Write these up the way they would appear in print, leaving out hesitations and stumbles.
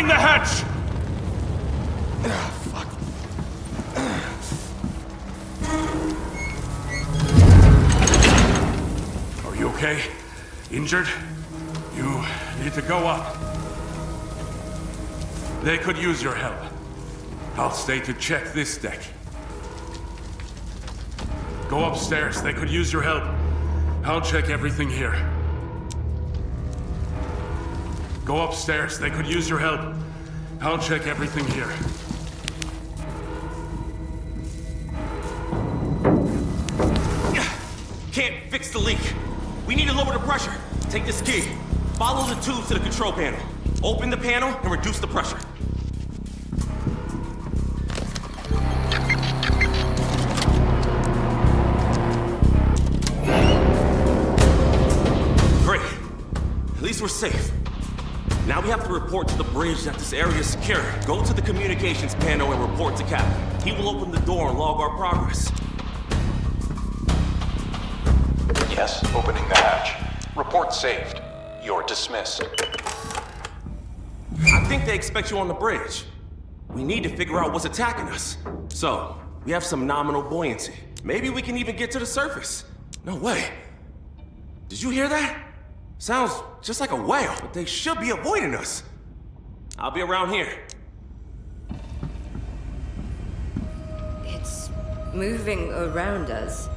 Open the hatch! Fuck. Are you okay? Injured? You need to go up. They could use your help. I'll stay to check this deck. Go upstairs. They could use your help. I'll check everything here. Go upstairs. They could use your help. I'll check everything here. Can't fix the leak. We need to lower the pressure. Take this key. Follow the tubes to the control panel. Open the panel and reduce the pressure. Great. At least we're safe. Now we have to report to the bridge that this area is secure. Go to the communications panel and report to Captain. He will open the door and log our progress. Yes, opening the hatch. Report saved. You're dismissed. I think they expect you on the bridge. We need to figure out what's attacking us. So, we have some nominal buoyancy. Maybe we can even get to the surface. No way. Did you hear that? Sounds just like a whale, but they should be avoiding us. I'll be around here. It's moving around us.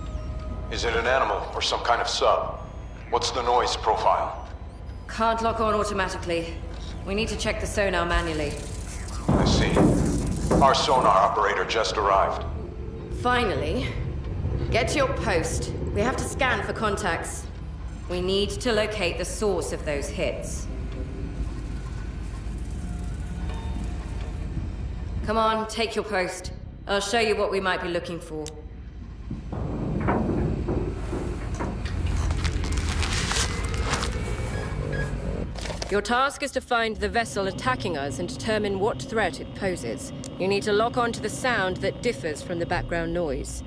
Is it an animal or some kind of sub? What's the noise profile? Can't lock on automatically. We need to check the sonar manually. I see. Our sonar operator just arrived. Finally. Get to your post. We have to scan for contacts. We need to locate the source of those hits. Come on, take your post. I'll show you what we might be looking for. Your task is to find the vessel attacking us and determine what threat it poses. You need to lock on to the sound that differs from the background noise.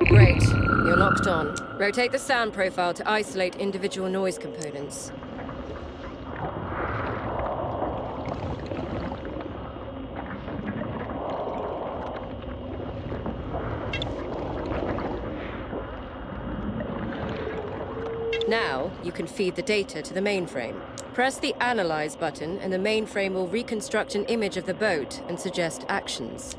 Great. You're locked on. Rotate the sound profile to isolate individual noise components. Now, you can feed the data to the mainframe. Press the Analyze button and the mainframe will reconstruct an image of the boat and suggest actions.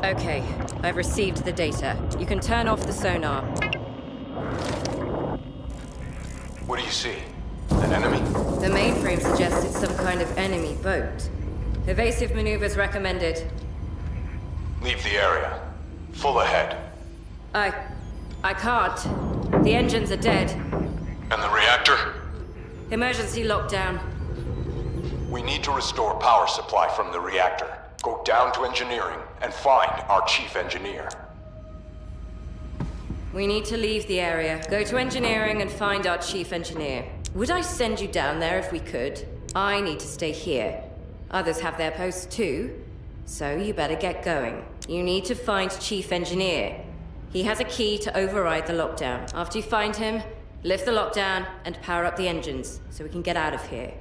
Okay, I've received the data. You can turn off the sonar. What do you see? An enemy? The mainframe suggests it's some kind of enemy boat. Evasive maneuvers recommended. Leave the area. Full ahead. I can't. The engines are dead. And the reactor? Emergency lockdown. We need to restore power supply from the reactor. Go down to engineering and find our chief engineer. We need to leave the area. Go to engineering and find our chief engineer. Would I send you down there if we could? I need to stay here. Others have their posts too, so you better get going. You need to find Chief Engineer. He has a key to override the lockdown. After you find him, lift the lockdown and power up the engines so we can get out of here.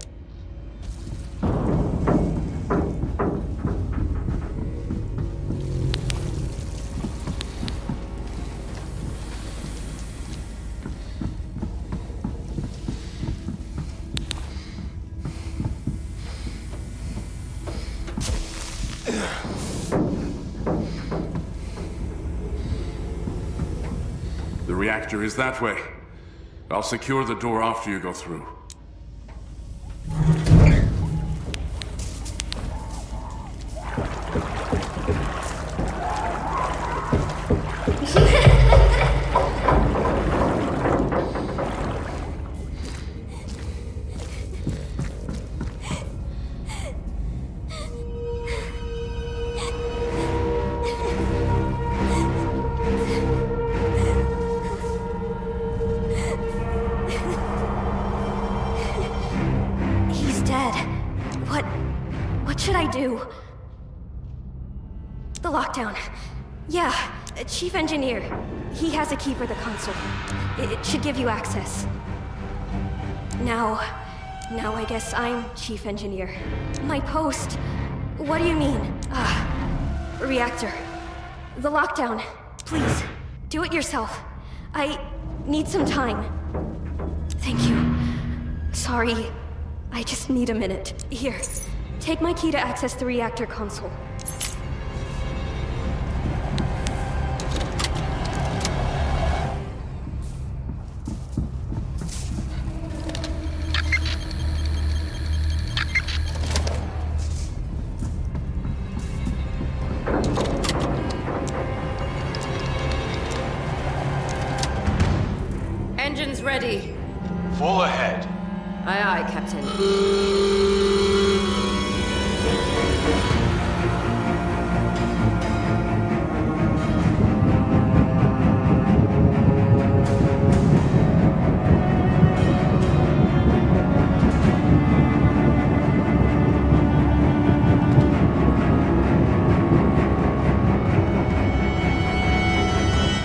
The reactor is that way. I'll secure the door after you go through. What should I do? The lockdown. Yeah, Chief Engineer. He has a key for the console. It should give you access. Now I guess I'm Chief Engineer. My post. What do you mean? Reactor. The lockdown. Please, do it yourself. I need some time. Thank you. Sorry, I just need a minute. Here, take my key to access the reactor console. Engines ready. Full ahead. Aye, aye, Captain.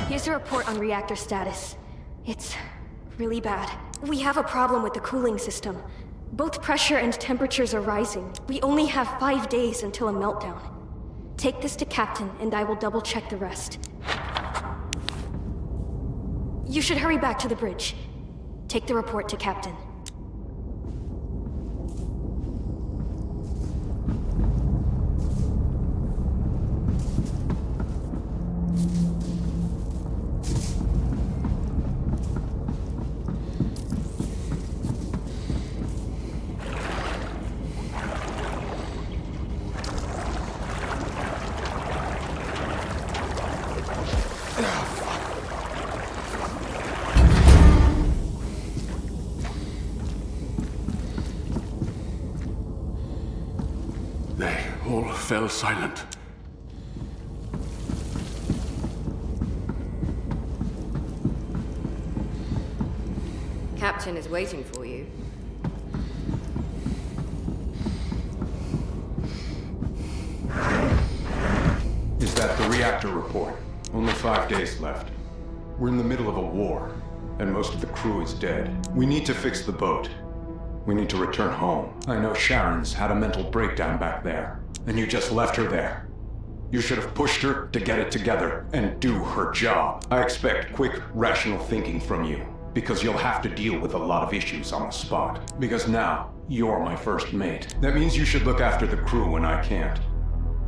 Here's a report on reactor status. It's really bad. We have a problem with the cooling system. Both pressure and temperatures are rising. We only have 5 days until a meltdown. Take this to Captain, and I will double-check the rest. You should hurry back to the bridge. Take the report to Captain. They all fell silent. Captain is waiting for you. Is that the reactor report? Only 5 days left. We're in the middle of a war, and most of the crew is dead. We need to fix the boat. We need to return home. I know Sharon's had a mental breakdown back there, and you just left her there. You should have pushed her to get it together and do her job. I expect quick, rational thinking from you, because you'll have to deal with a lot of issues on the spot. Because now, you're my first mate. That means you should look after the crew when I can't.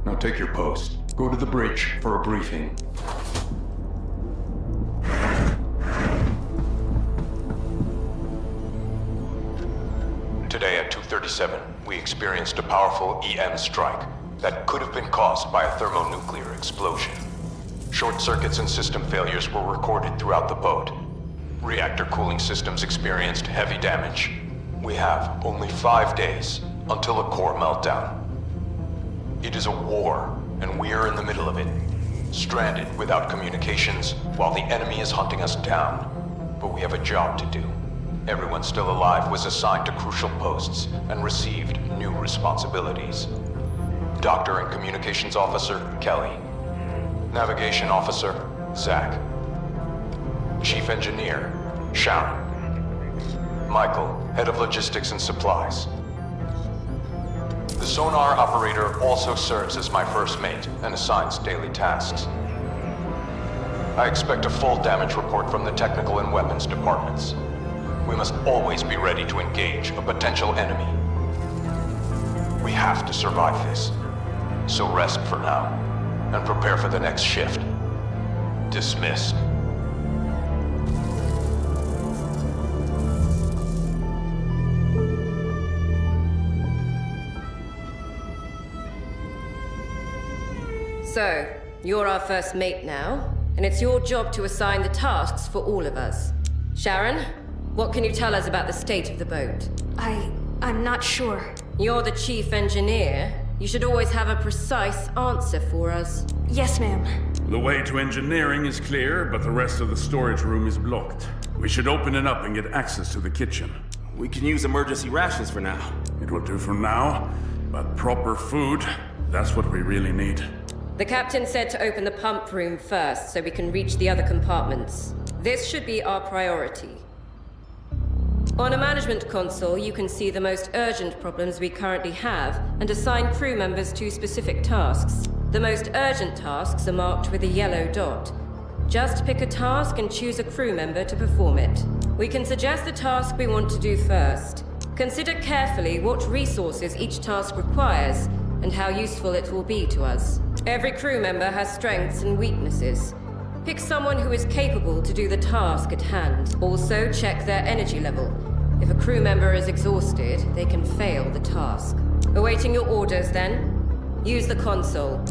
Now take your post. Go to the bridge for a briefing. Today at 2:37, we experienced a powerful EM strike that could have been caused by a thermonuclear explosion. Short circuits and system failures were recorded throughout the boat. Reactor cooling systems experienced heavy damage. We have only 5 days until a core meltdown. It is a war, and we're in the middle of it. Stranded without communications while the enemy is hunting us down. But we have a job to do. Everyone still alive was assigned to crucial posts and received new responsibilities. Doctor and Communications Officer, Kelly. Navigation Officer, Zach. Chief Engineer, Sharon. Michael, Head of Logistics and Supplies. The sonar operator also serves as my first mate and assigns daily tasks. I expect a full damage report from the technical and weapons departments. We must always be ready to engage a potential enemy. We have to survive this. So rest for now, and prepare for the next shift. Dismissed. So, you're our first mate now, and it's your job to assign the tasks for all of us. Sharon, what can you tell us about the state of the boat? I'm not sure. You're the chief engineer. You should always have a precise answer for us. Yes, ma'am. The way to engineering is clear, but the rest of the storage room is blocked. We should open it up and get access to the kitchen. We can use emergency rations for now. It will do for now. But proper food, that's what we really need. The captain said to open the pump room first so we can reach the other compartments. This should be our priority. On a management console, you can see the most urgent problems we currently have and assign crew members to specific tasks. The most urgent tasks are marked with a yellow dot. Just pick a task and choose a crew member to perform it. We can suggest the task we want to do first. Consider carefully what resources each task requires and how useful it will be to us. Every crew member has strengths and weaknesses. Pick someone who is capable to do the task at hand. Also, check their energy level. If a crew member is exhausted, they can fail the task. Awaiting your orders, then. Use the console.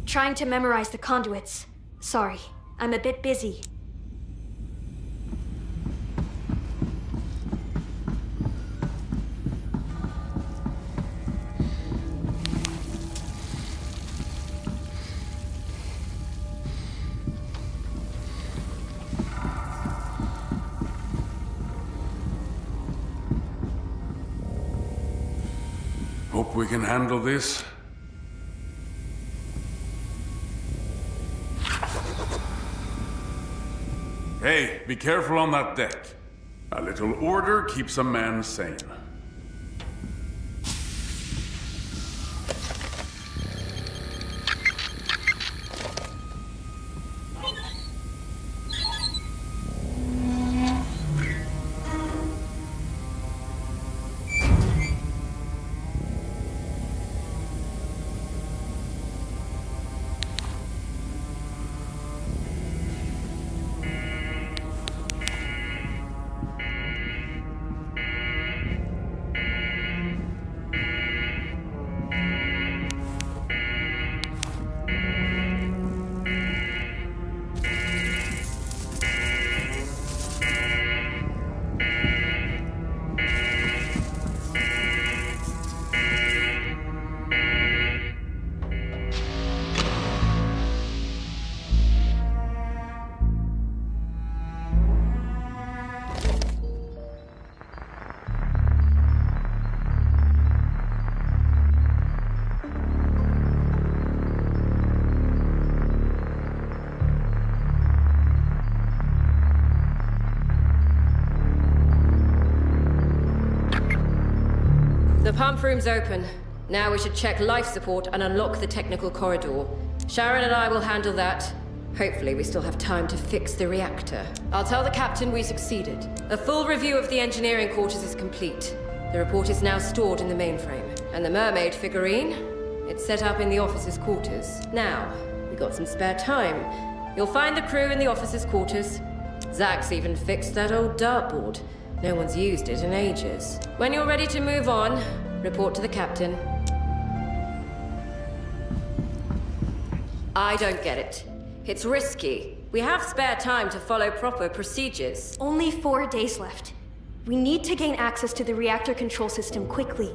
Trying to memorize the conduits. Sorry, I'm a bit busy. Hope we can handle this. Hey, be careful on that deck. A little order keeps a man sane. The pump room's open. Now we should check life support and unlock the technical corridor. Sharon and I will handle that. Hopefully we still have time to fix the reactor. I'll tell the captain we succeeded. A full review of the engineering quarters is complete. The report is now stored in the mainframe. And the mermaid figurine? It's set up in the officers' quarters. Now, we got some spare time. You'll find the crew in the officers' quarters. Zach's even fixed that old dartboard. No one's used it in ages. When you're ready to move on, report to the captain. I don't get it. It's risky. We have spare time to follow proper procedures. Only 4 days left. We need to gain access to the reactor control system quickly.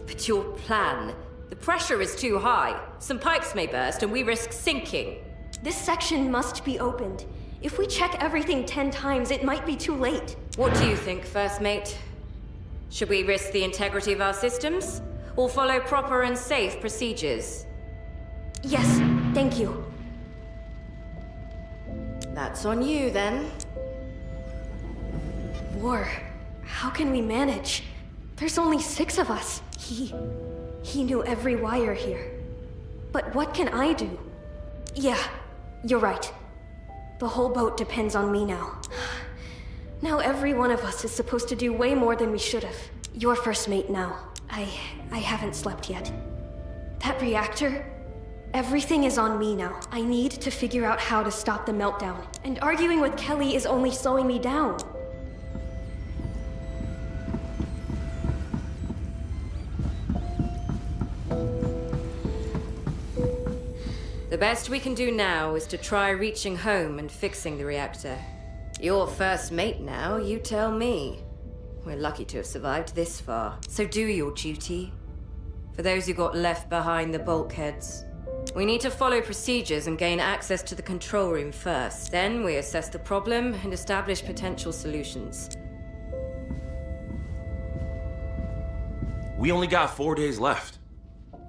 But your plan? The pressure is too high. Some pipes may burst and we risk sinking. This section must be opened. If we check everything 10 times, it might be too late. What do you think, First Mate? Should we risk the integrity of our systems? Or follow proper and safe procedures? Yes, thank you. That's on you, then. War. How can we manage? There's only 6 of us. He knew every wire here. But what can I do? Yeah, you're right. The whole boat depends on me now. Now every one of us is supposed to do way more than we should have. You're First Mate now. I haven't slept yet. That reactor? Everything is on me now. I need to figure out how to stop the meltdown. And arguing with Kelly is only slowing me down. The best we can do now is to try reaching home and fixing the reactor. You're First Mate now, you tell me. We're lucky to have survived this far. So do your duty. For those who got left behind the bulkheads. We need to follow procedures and gain access to the control room first. Then we assess the problem and establish potential solutions. We only got 4 days left.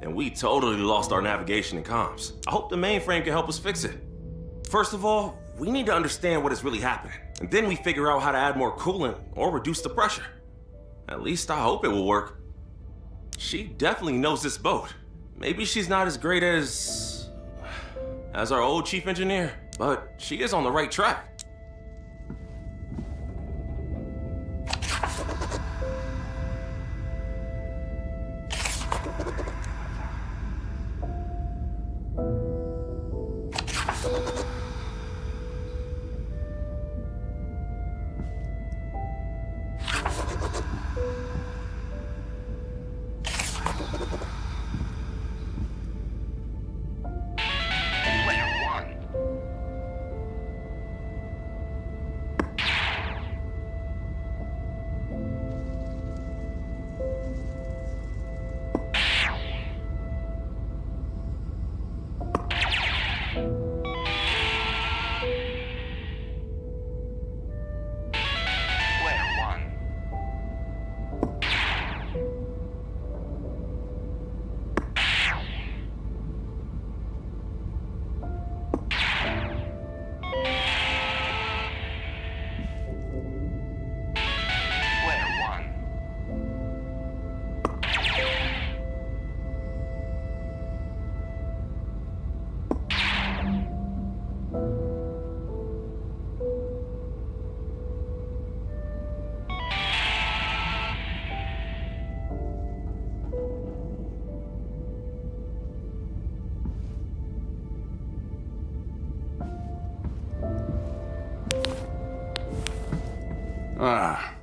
And we totally lost our navigation and comms. I hope the mainframe can help us fix it. First of all, we need to understand what is really happening. And then we figure out how to add more coolant or reduce the pressure. At least I hope it will work. She definitely knows this boat. Maybe she's not as great as our old chief engineer, but she is on the right track.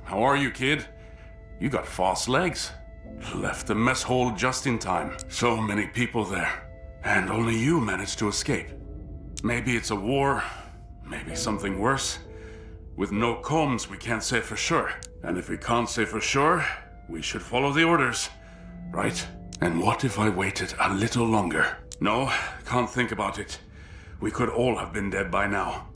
How are you, kid? You got fast legs. Left the mess hall just in time. So many people there. And only you managed to escape. Maybe it's a war, maybe something worse. With no comms, we can't say for sure. And if we can't say for sure, we should follow the orders, right? And what if I waited a little longer? No, can't think about it. We could all have been dead by now.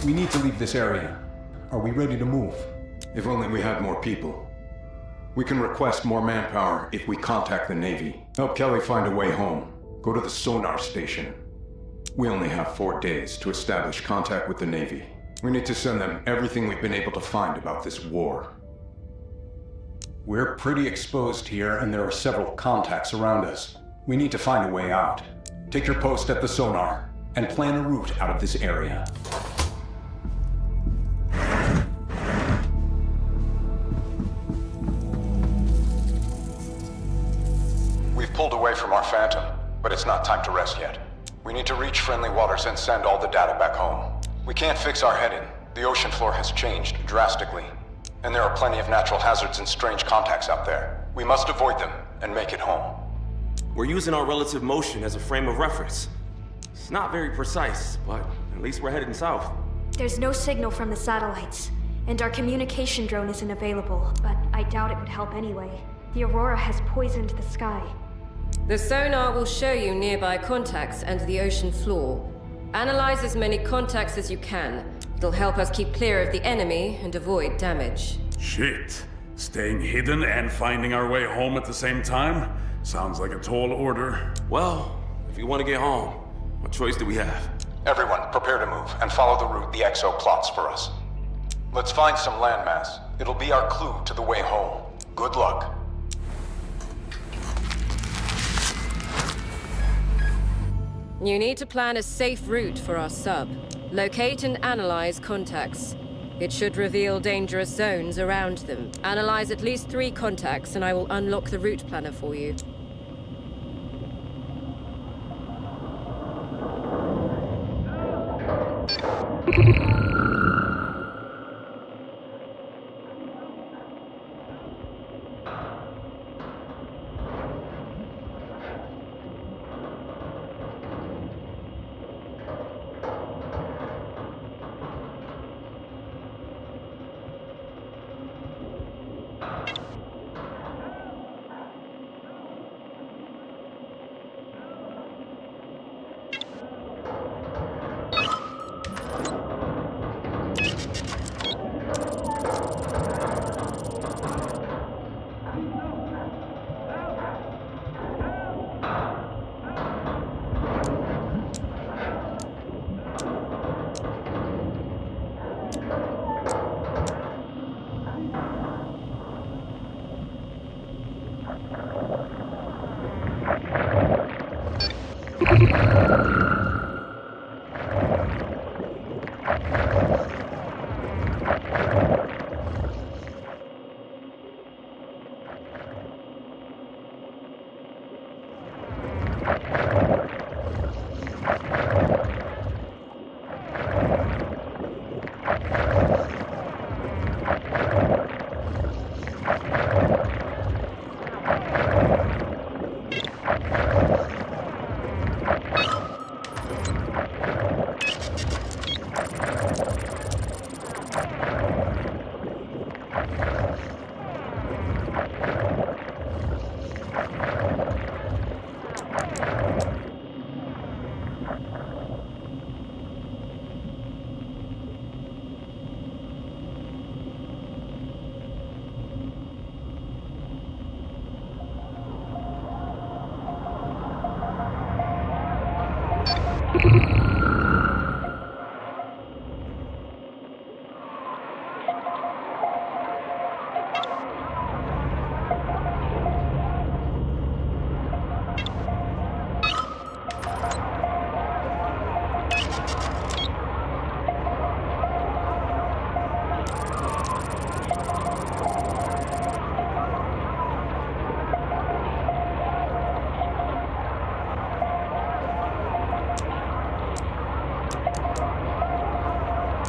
We need to leave this area. Are we ready to move? If only we had more people. We can request more manpower if we contact the Navy. Help Kelly find a way home. Go to the sonar station. We only have 4 days to establish contact with the Navy. We need to send them everything we've been able to find about this war. We're pretty exposed here, and there are several contacts around us. We need to find a way out. Take your post at the sonar, and plan a route out of this area. We've pulled away from our Phantom, but it's not time to rest yet. We need to reach friendly waters and send all the data back home. We can't fix our heading. The ocean floor has changed drastically. And there are plenty of natural hazards and strange contacts out there. We must avoid them and make it home. We're using our relative motion as a frame of reference. It's not very precise, but at least we're heading south. There's no signal from the satellites, and our communication drone isn't available, but I doubt it would help anyway. The aurora has poisoned the sky. The sonar will show you nearby contacts and the ocean floor. Analyze as many contacts as you can. It'll help us keep clear of the enemy and avoid damage. Shit. Staying hidden and finding our way home at the same time? Sounds like a tall order. Well, if you want to get home, what choice do we have? Everyone, prepare to move and follow the route the XO plots for us. Let's find some landmass. It'll be our clue to the way home. Good luck. You need to plan a safe route for our sub. Locate and analyze contacts. It should reveal dangerous zones around them. Analyze at least 3 contacts and I will unlock the route planner for you.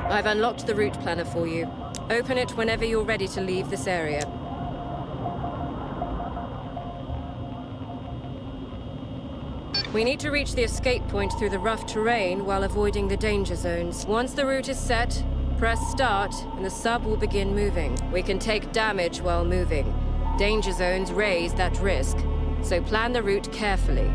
I've unlocked the route planner for you. Open it whenever you're ready to leave this area. We need to reach the escape point through the rough terrain while avoiding the danger zones. Once the route is set, press start and the sub will begin moving. We can take damage while moving. Danger zones raise that risk, so plan the route carefully.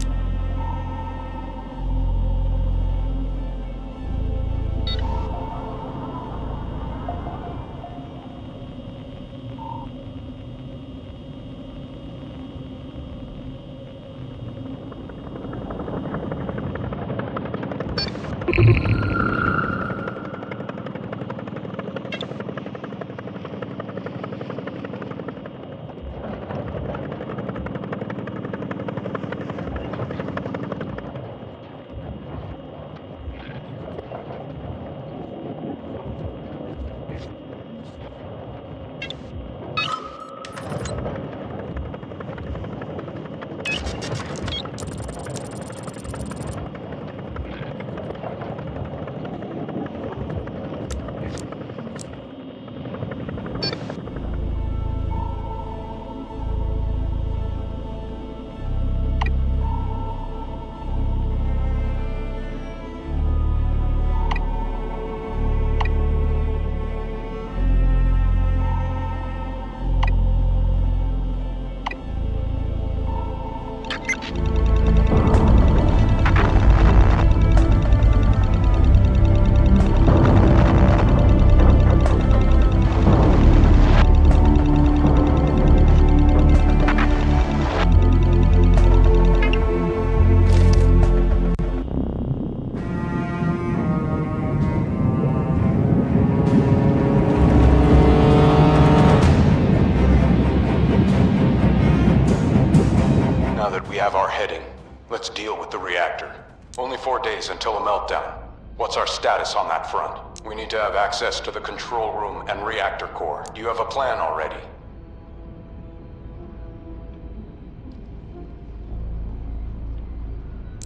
Let's deal with the reactor. Only 4 days until a meltdown. What's our status on that front? We need to have access to the control room and reactor core. Do you have a plan already?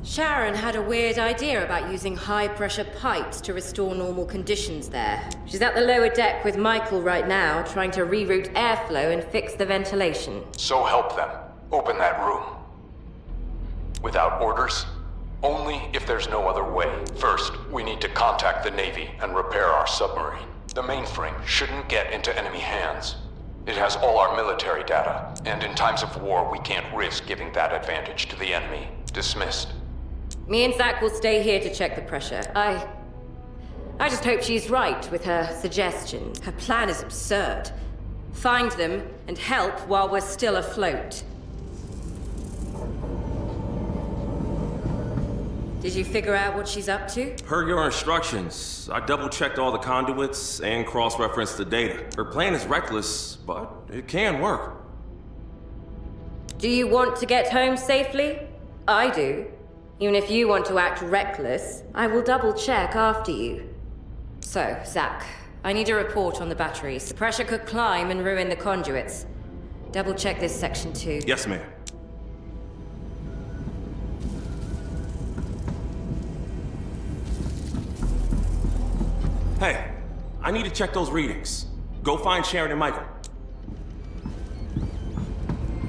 Sharon had a weird idea about using high-pressure pipes to restore normal conditions there. She's at the lower deck with Michael right now, trying to reroute airflow and fix the ventilation. So help them. Open that room. Without orders? Only if there's no other way. First, we need to contact the Navy and repair our submarine. The mainframe shouldn't get into enemy hands. It has all our military data, and in times of war, we can't risk giving that advantage to the enemy. Dismissed. Me and Zach will stay here to check the pressure. I just hope she's right with her suggestion. Her plan is absurd. Find them and help while we're still afloat. Did you figure out what she's up to? Per your instructions, I double-checked all the conduits and cross-referenced the data. Her plan is reckless, but it can work. Do you want to get home safely? I do. Even if you want to act reckless, I will double-check after you. So, Zach, I need a report on the batteries. The pressure could climb and ruin the conduits. Double-check this section too. Yes, ma'am. Hey, I need to check those readings. Go find Sharon and Michael.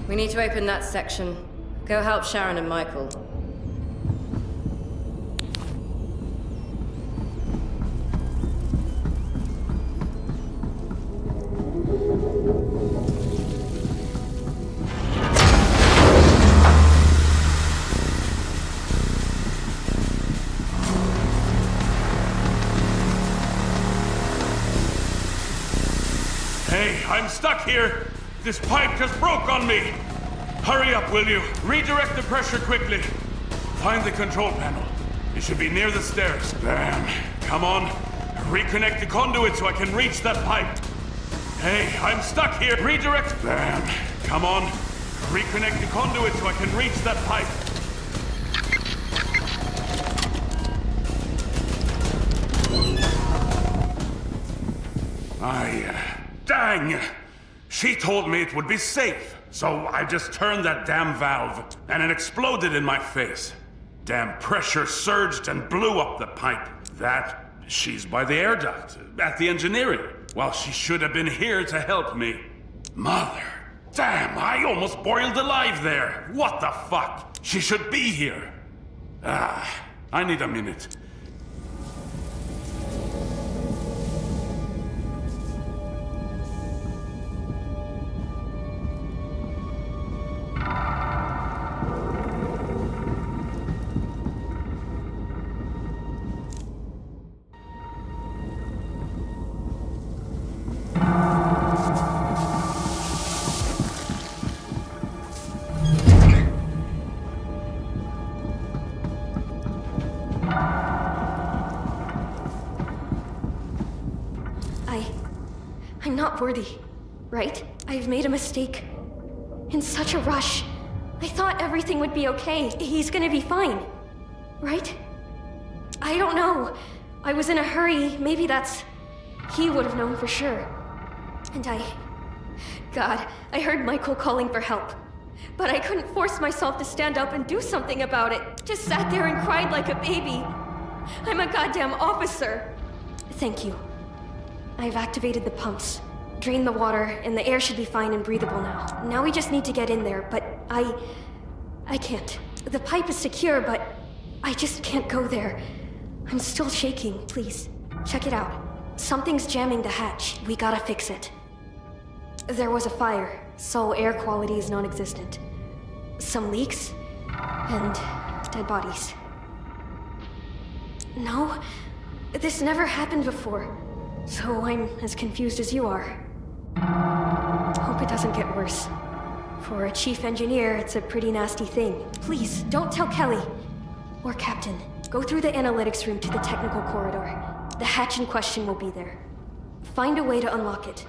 We need to open that section. Go help Sharon and Michael. Hey, I'm stuck here! This pipe just broke on me! Hurry up, will you? Redirect the pressure quickly. Find the control panel. It should be near the stairs. Damn. Come on. Reconnect the conduit so I can reach that pipe. Hey, I'm stuck here. Redirect. Damn. Come on. Reconnect the conduit so I can reach that pipe. Dang! She told me it would be safe, so I just turned that damn valve, and it exploded in my face. Damn pressure surged and blew up the pipe. She's by the air duct, at the engineering. Well, she should have been here to help me. Mother. Damn, I almost boiled alive there. What the fuck? She should be here. I need a minute. not worthy, right? I've made a mistake. In such a rush. I thought everything would be okay. He's gonna be fine. Right? I don't know. I was in a hurry. Maybe that's... He would have known for sure. And God, I heard Michael calling for help. But I couldn't force myself to stand up and do something about it. Just sat there and cried like a baby. I'm a goddamn officer. Thank you. I've activated the pumps. Drained the water, and the air should be fine and breathable now. Now we just need to get in there, but I can't. The pipe is secure, but I just can't go there. I'm still shaking. Please, check it out. Something's jamming the hatch. We gotta fix it. There was a fire, so air quality is non-existent. Some leaks, and dead bodies. No, this never happened before, so I'm as confused as you are. Hope it doesn't get worse. For a chief engineer, it's a pretty nasty thing. Please, don't tell Kelly. Or Captain. Go through the analytics room to the technical corridor. The hatch in question will be there. Find a way to unlock it.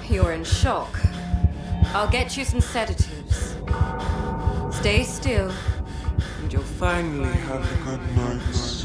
You're in shock. I'll get you some sedatives. Stay still, and you'll finally have a good night's.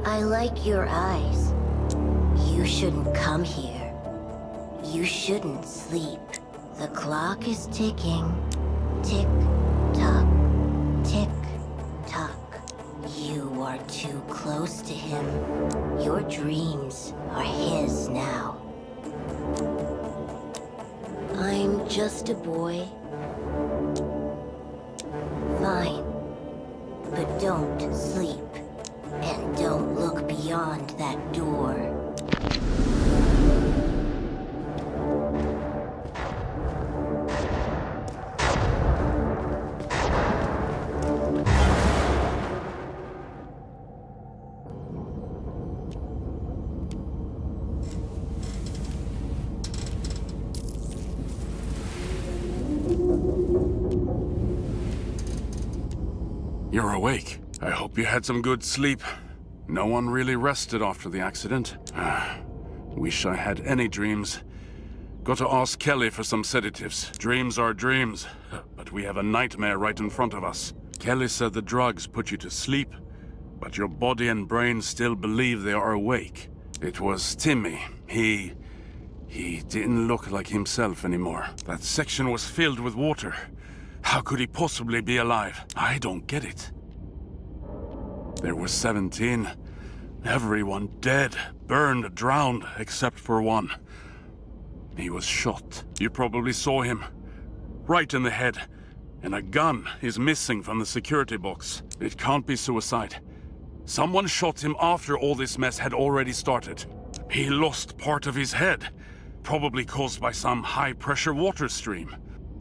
I like your eyes. You shouldn't come here. You shouldn't sleep. The clock is ticking. Tick, tock, tick, tock. You are too close to him. Your dreams are his now. I'm just a boy. Fine. But don't sleep. And don't look beyond that door. You're awake. I hope you had some good sleep. No one really rested after the accident. Wish I had any dreams. Got to ask Kelly for some sedatives. Dreams are dreams, but we have a nightmare right in front of us. Kelly said the drugs put you to sleep, but your body and brain still believe they are awake. It was Timmy. He didn't look like himself anymore. That section was filled with water. How could he possibly be alive? I don't get it. There were 17. Everyone dead, burned, drowned, except for one. He was shot. You probably saw him. right in the head. And a gun is missing from the security box. It can't be suicide. Someone shot him after all this mess had already started. He lost part of his head, probably caused by some high-pressure water stream.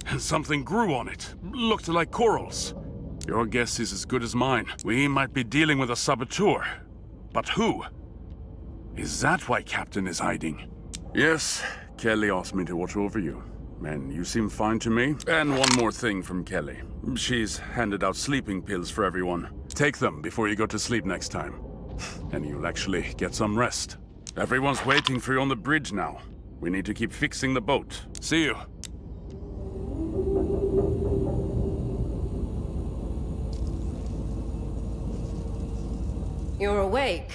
And something grew on it, looked like corals. Your guess is as good as mine. We might be dealing with a saboteur. But who? Is that why Captain is hiding? Yes, Kelly asked me to watch over you. And you seem fine to me. And one more thing from Kelly. She's handed out sleeping pills for everyone. Take them before you go to sleep next time. And you'll actually get some rest. Everyone's waiting for you on the bridge now. We need to keep fixing the boat. See you. You're awake,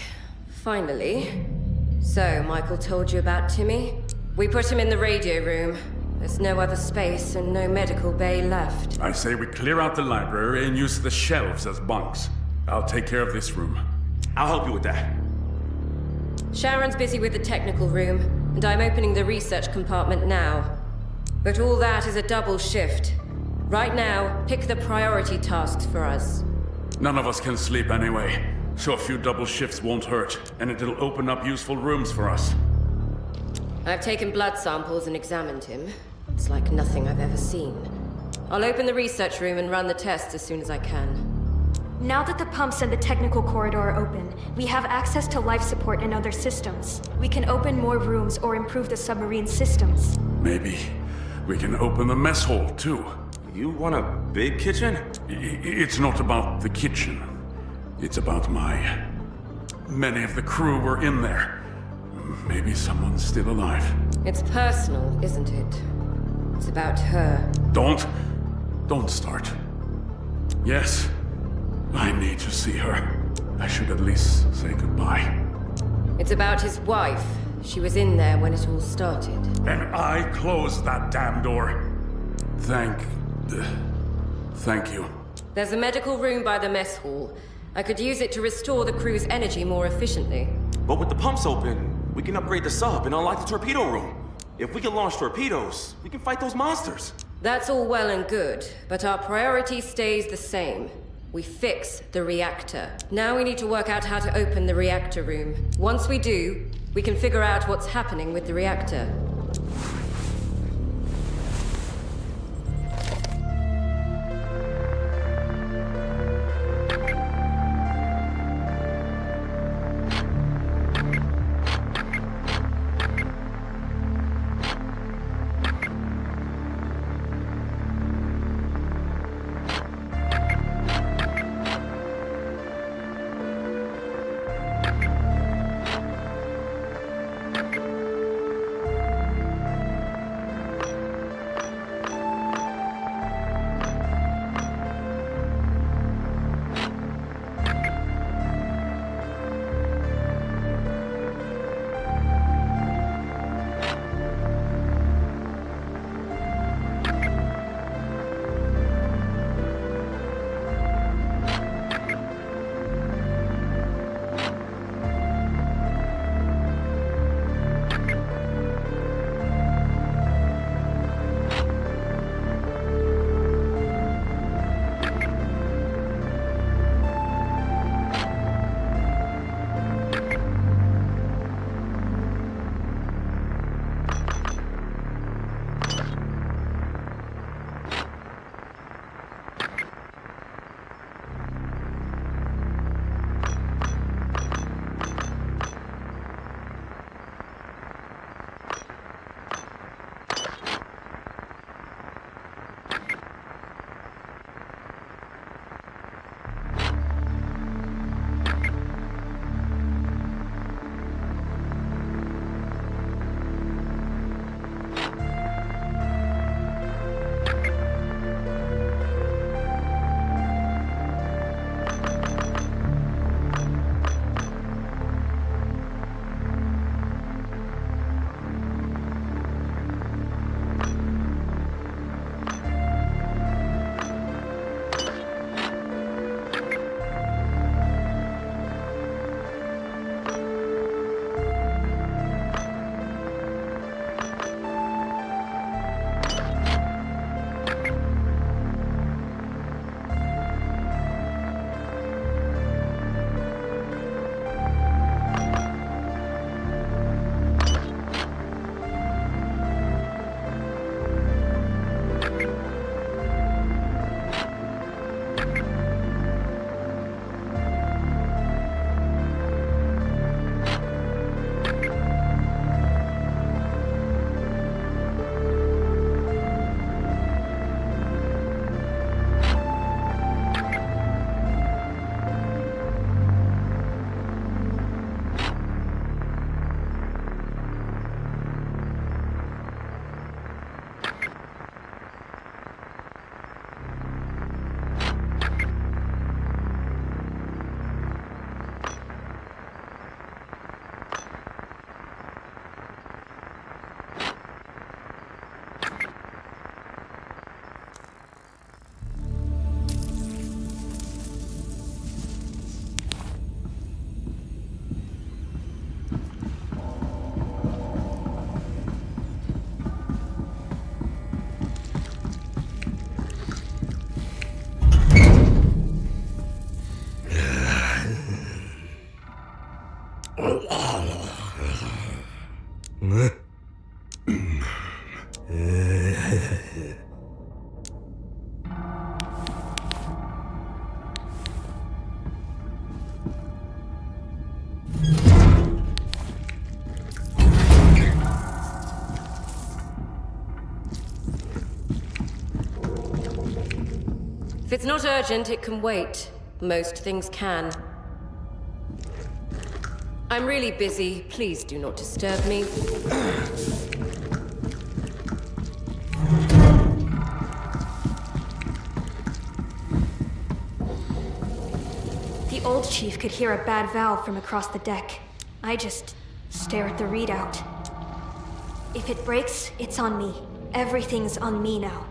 finally. So, Michael told you about Timmy? We put him in the radio room. There's no other space and no medical bay left. I say we clear out the library and use the shelves as bunks. I'll take care of this room. I'll help you with that. Sharon's busy with the technical room, and I'm opening the research compartment now. But all that is a double shift. Right now, pick the priority tasks for us. None of us can sleep anyway, so a few double shifts won't hurt, and it'll open up useful rooms for us. I've taken blood samples and examined him. It's like nothing I've ever seen. I'll open the research room and run the tests as soon as I can. Now that the pumps and the technical corridor are open, we have access to life support and other systems. We can open more rooms or improve the submarine systems. Maybe we can open the mess hall, too. You want a big kitchen? It's not about the kitchen. It's about many of the crew were in there. Maybe someone's still alive. It's personal, isn't it? It's about her. Don't start. Yes, I need to see her. I should at least say goodbye. It's about his wife. She was in there when it all started. And I closed that damn door. Thank you. There's a medical room by the mess hall. I could use it to restore the crew's energy more efficiently. But with the pumps open, we can upgrade the sub and unlock the torpedo room. If we can launch torpedoes, we can fight those monsters. That's all well and good, but our priority stays the same. We fix the reactor. Now we need to work out how to open the reactor room. Once we do, we can figure out what's happening with the reactor. If it's not urgent, it can wait. Most things can. I'm really busy. Please do not disturb me. The old chief could hear a bad valve from across the deck. I just stare at the readout. If it breaks, it's on me. Everything's on me now.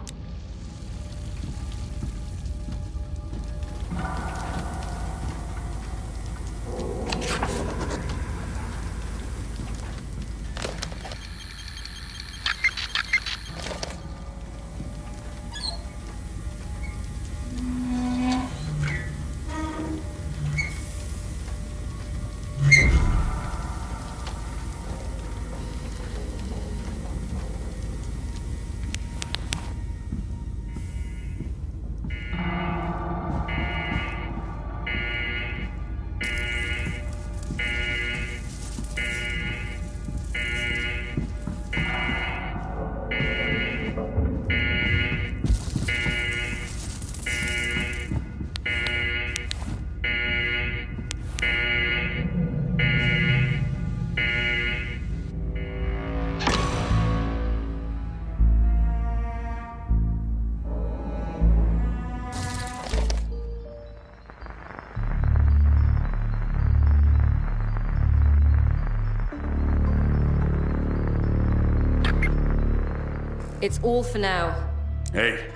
It's all for now. Hey,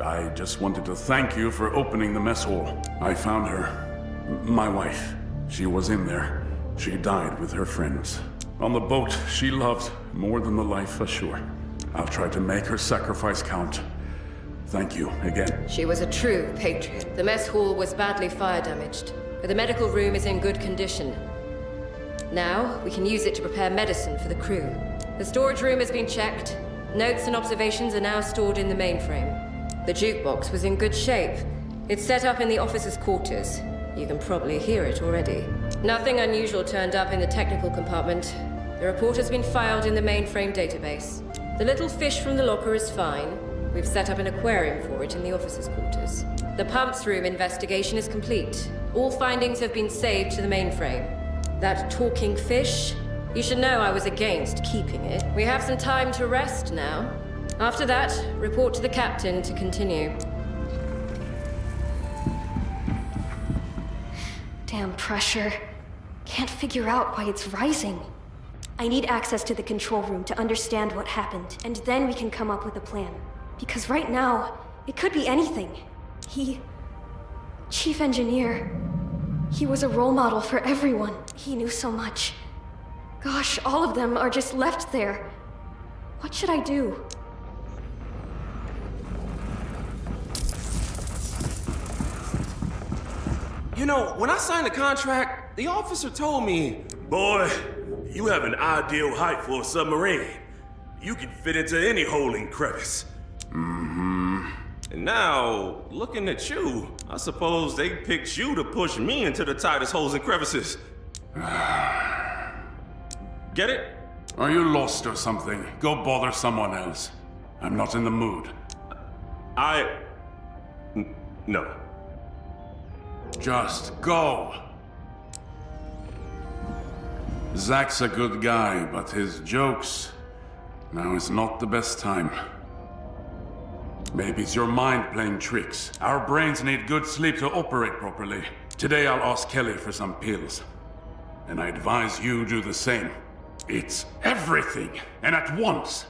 I just wanted to thank you for opening the mess hall. I found her. My wife. She was in there. She died with her friends. On the boat she loved more than the life ashore. I'll try to make her sacrifice count. Thank you again. She was a true patriot. The mess hall was badly fire damaged, but the medical room is in good condition. Now, we can use it to prepare medicine for the crew. The storage room has been checked. Notes and observations are now stored in the mainframe. The jukebox was in good shape. It's set up in the officers' quarters. You can probably hear it already. Nothing unusual turned up in the technical compartment. The report has been filed in the mainframe database. The little fish from the locker is fine. We've set up an aquarium for it in the officers' quarters. The pumps room investigation is complete. All findings have been saved to the mainframe. That talking fish? You should know I was against keeping it. We have some time to rest now. After that, report to the captain to continue. Damn pressure. Can't figure out why it's rising. I need access to the control room to understand what happened, and then we can come up with a plan. Because right now, it could be anything. Chief Engineer, he was a role model for everyone. He knew so much. Gosh, all of them are just left there. What should I do? You know, when I signed the contract, the officer told me, "Boy, you have an ideal height for a submarine. You can fit into any hole and crevice." and now, looking at you, I suppose they picked you to push me into the tightest holes and crevices. Get it? Are you lost or something? Go bother someone else. I'm not in the mood. No. Just go. Zach's a good guy, but his jokes... Now is not the best time. Maybe it's your mind playing tricks. Our brains need good sleep to operate properly. Today I'll ask Kelly for some pills. And I advise you do the same. It's everything, and at once.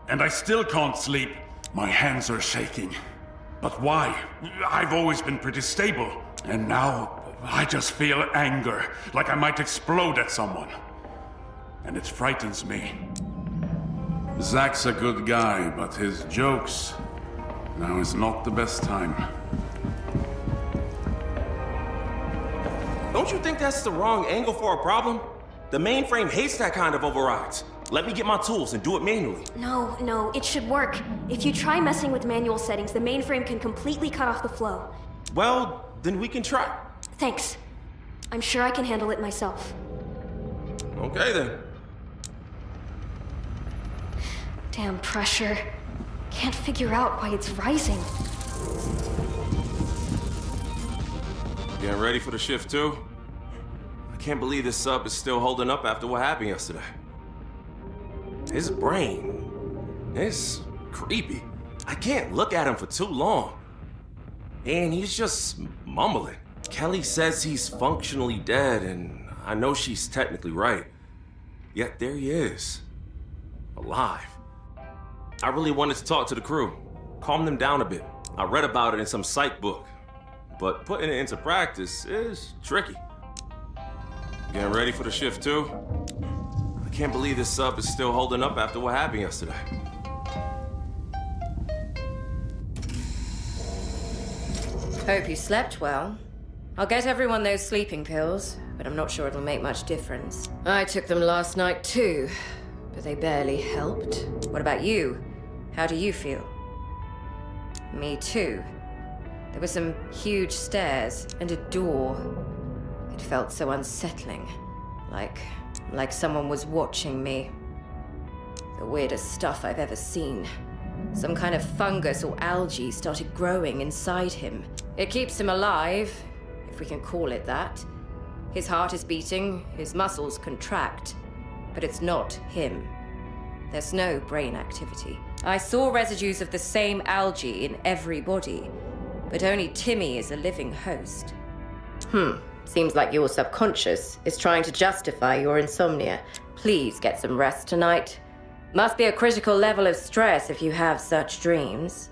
And I still can't sleep. My hands are shaking. But why? I've always been pretty stable. And now, I just feel anger, like I might explode at someone. And it frightens me. Zach's a good guy, but his jokes... Now is not the best time. Don't you think that's the wrong angle for a problem? The mainframe hates that kind of overrides. Let me get my tools and do it manually. No, it should work. If you try messing with manual settings, the mainframe can completely cut off the flow. Well, then we can try. Thanks. I'm sure I can handle it myself. Okay, then. Damn pressure. Can't figure out why it's rising. Getting ready for the shift, too? I can't believe this sub is still holding up after what happened yesterday. His brain is creepy. I can't look at him for too long. And he's just mumbling. Kelly says he's functionally dead, and I know she's technically right. Yet there he is, alive. I really wanted to talk to the crew, calm them down a bit. I read about it in some psych book, but putting it into practice is tricky. Getting ready for the shift, too? I can't believe this sub is still holding up after what happened yesterday. Hope you slept well. I'll get everyone those sleeping pills, but I'm not sure it'll make much difference. I took them last night too, but they barely helped. What about you? How do you feel? Me too. There were some huge stairs and a door. It felt so unsettling, like someone was watching me. The weirdest stuff I've ever seen. Some kind of fungus or algae started growing inside him. It keeps him alive, if we can call it that. His heart is beating, his muscles contract, but it's not him. There's no brain activity. I saw residues of the same algae in every body, but only Timmy is a living host. Seems like your subconscious is trying to justify your insomnia. Please get some rest tonight. Must be a critical level of stress if you have such dreams.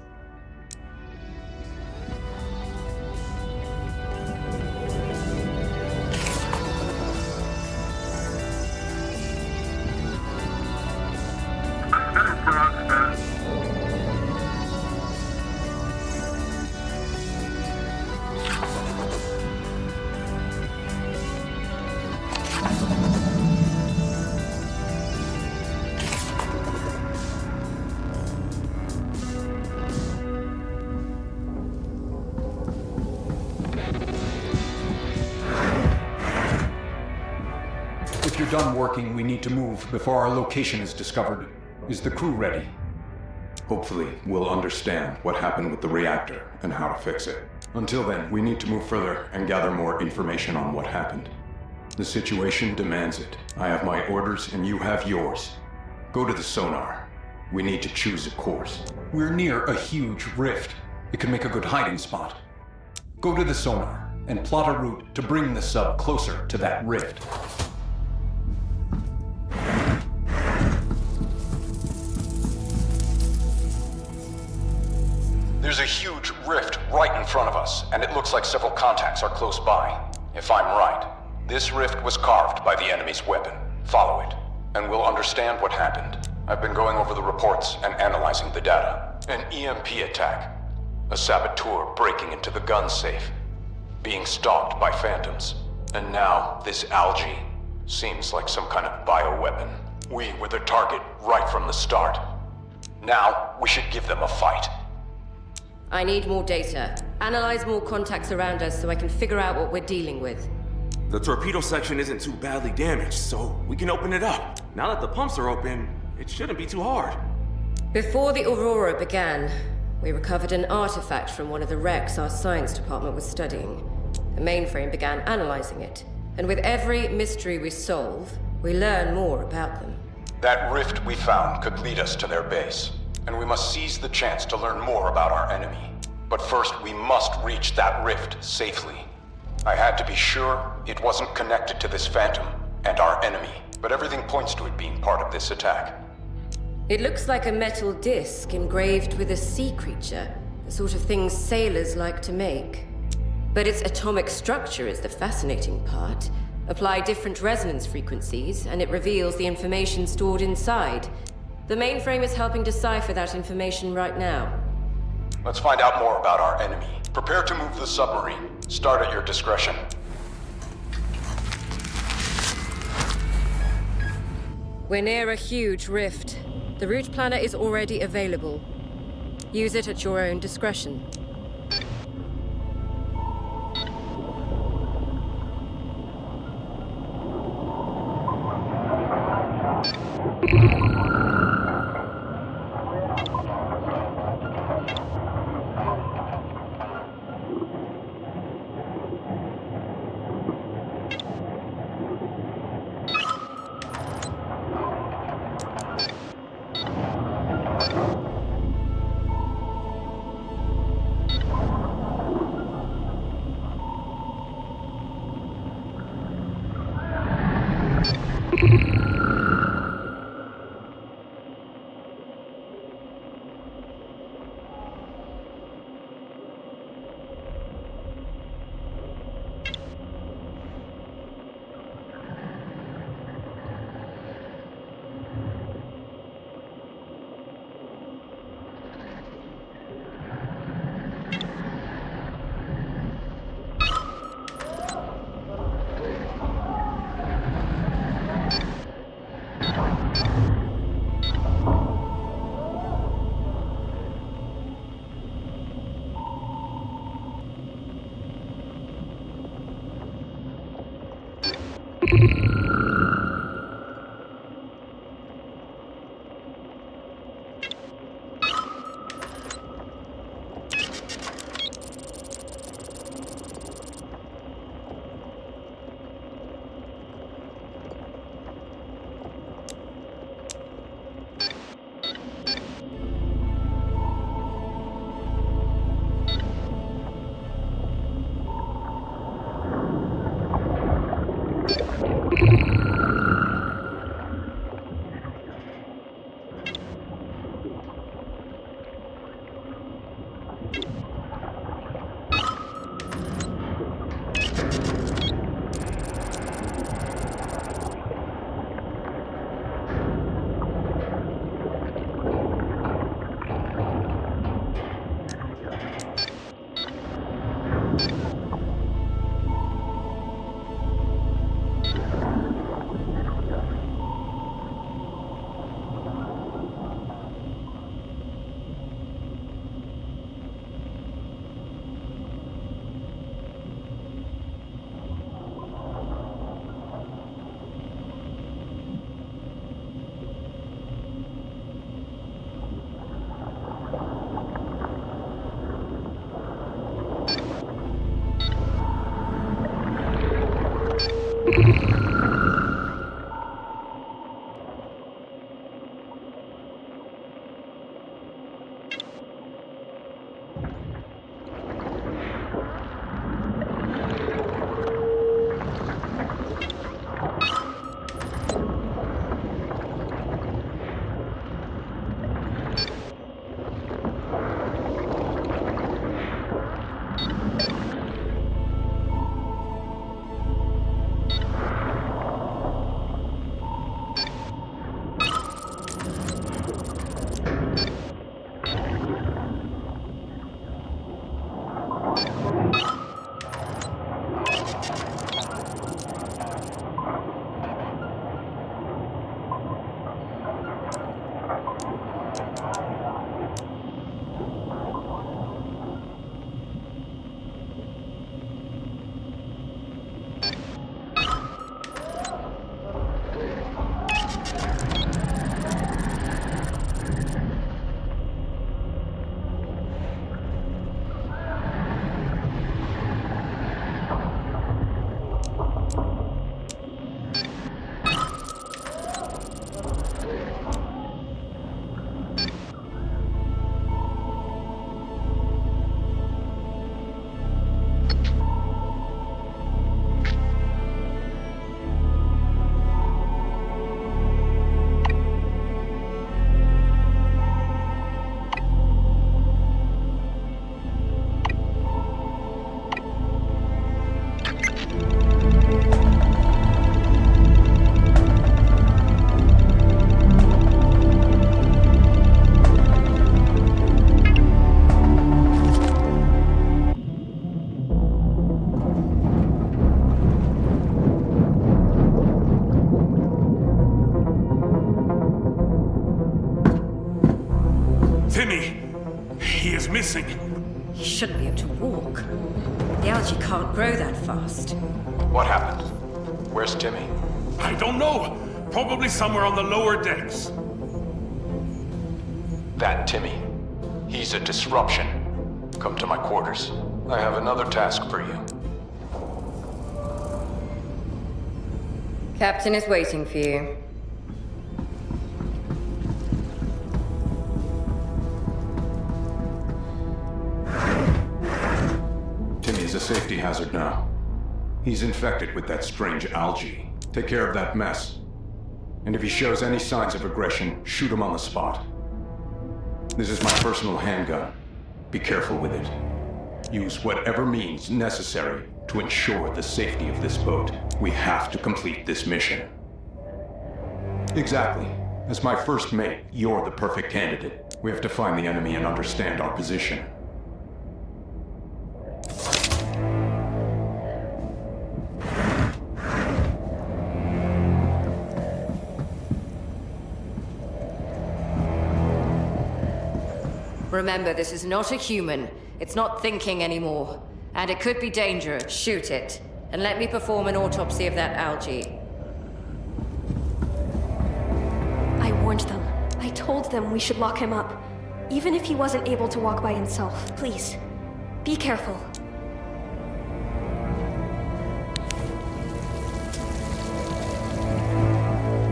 If you're done working, we need to move before our location is discovered. Is the crew ready? Hopefully, we'll understand what happened with the reactor and how to fix it. Until then, we need to move further and gather more information on what happened. The situation demands it. I have my orders and you have yours. Go to the sonar. We need to choose a course. We're near a huge rift. It could make a good hiding spot. Go to the sonar and plot a route to bring the sub closer to that rift. There's a huge rift right in front of us, and it looks like several contacts are close by. If I'm right, this rift was carved by the enemy's weapon. Follow it, and we'll understand what happened. I've been going over the reports and analyzing the data. An EMP attack. A saboteur breaking into the gun safe. Being stalked by phantoms. And now, this algae. Seems like some kind of bioweapon. We were the target right from the start. Now, we should give them a fight. I need more data. Analyze more contacts around us so I can figure out what we're dealing with. The torpedo section isn't too badly damaged, so we can open it up. Now that the pumps are open, it shouldn't be too hard. Before the Aurora began, we recovered an artifact from one of the wrecks our science department was studying. The mainframe began analyzing it, and with every mystery we solve, we learn more about them. That rift we found could lead us to their base, and we must seize the chance to learn more about our enemy. But first, we must reach that rift safely. I had to be sure it wasn't connected to this phantom and our enemy, but everything points to it being part of this attack. It looks like a metal disc engraved with a sea creature, the sort of thing sailors like to make. But its atomic structure is the fascinating part. Apply different resonance frequencies, and it reveals the information stored inside. The mainframe is helping decipher that information right now. Let's find out more about our enemy. Prepare to move the submarine. Start at your discretion. We're near a huge rift. The route planner is already available. Use it at your own discretion. Timmy! He is missing. He shouldn't be able to walk. The algae can't grow that fast. What happened? Where's Timmy? I don't know. Probably somewhere on the lower decks. That Timmy. He's a disruption. Come to my quarters. I have another task for you. Captain is waiting for you. Timmy's a safety hazard now. He's infected with that strange algae. Take care of that mess. And if he shows any signs of aggression, shoot him on the spot. This is my personal handgun. Be careful with it. Use whatever means necessary to ensure the safety of this boat. We have to complete this mission. Exactly. As my first mate, you're the perfect candidate. We have to find the enemy and understand our position. Remember, this is not a human. It's not thinking anymore. And it could be dangerous. Shoot it. And let me perform an autopsy of that algae. I warned them. I told them we should lock him up. Even if he wasn't able to walk by himself. Please, be careful.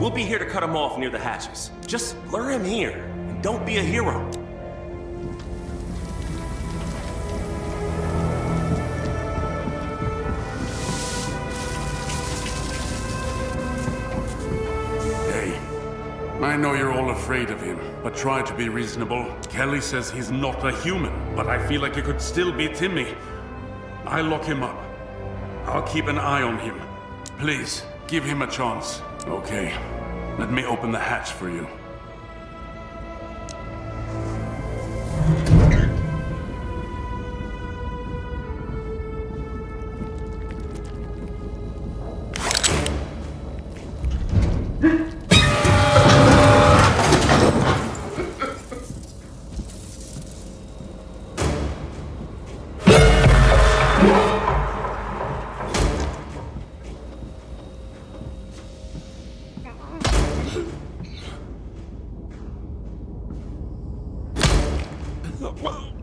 We'll be here to cut him off near the hatches. Just lure him here, and don't be a hero. I know you're all afraid of him, but try to be reasonable. Kelly says he's not a human, but I feel like it could still be Timmy. I'll lock him up. I'll keep an eye on him. Please, give him a chance. Okay, let me open the hatch for you.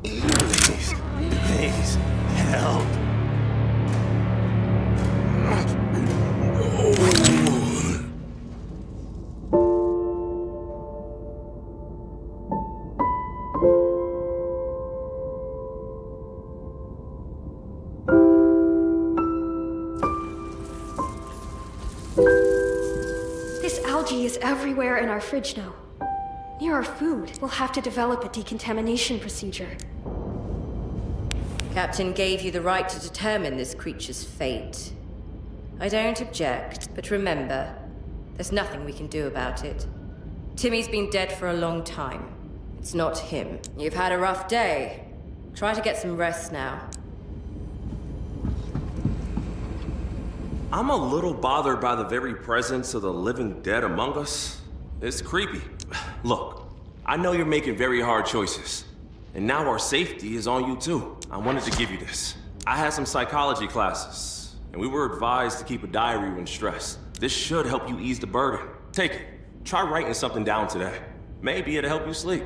Please, help. This algae is everywhere in our fridge now. Near our food, we'll have to develop a decontamination procedure. Captain gave you the right to determine this creature's fate. I don't object, but remember, there's nothing we can do about it. Timmy's been dead for a long time. It's not him. You've had a rough day. Try to get some rest now. I'm a little bothered by the very presence of the living dead among us. It's creepy. Look, I know you're making very hard choices. And now our safety is on you too. I wanted to give you this. I had some psychology classes, and we were advised to keep a diary when stressed. This should help you ease the burden. Take it. Try writing something down today. Maybe it'll help you sleep.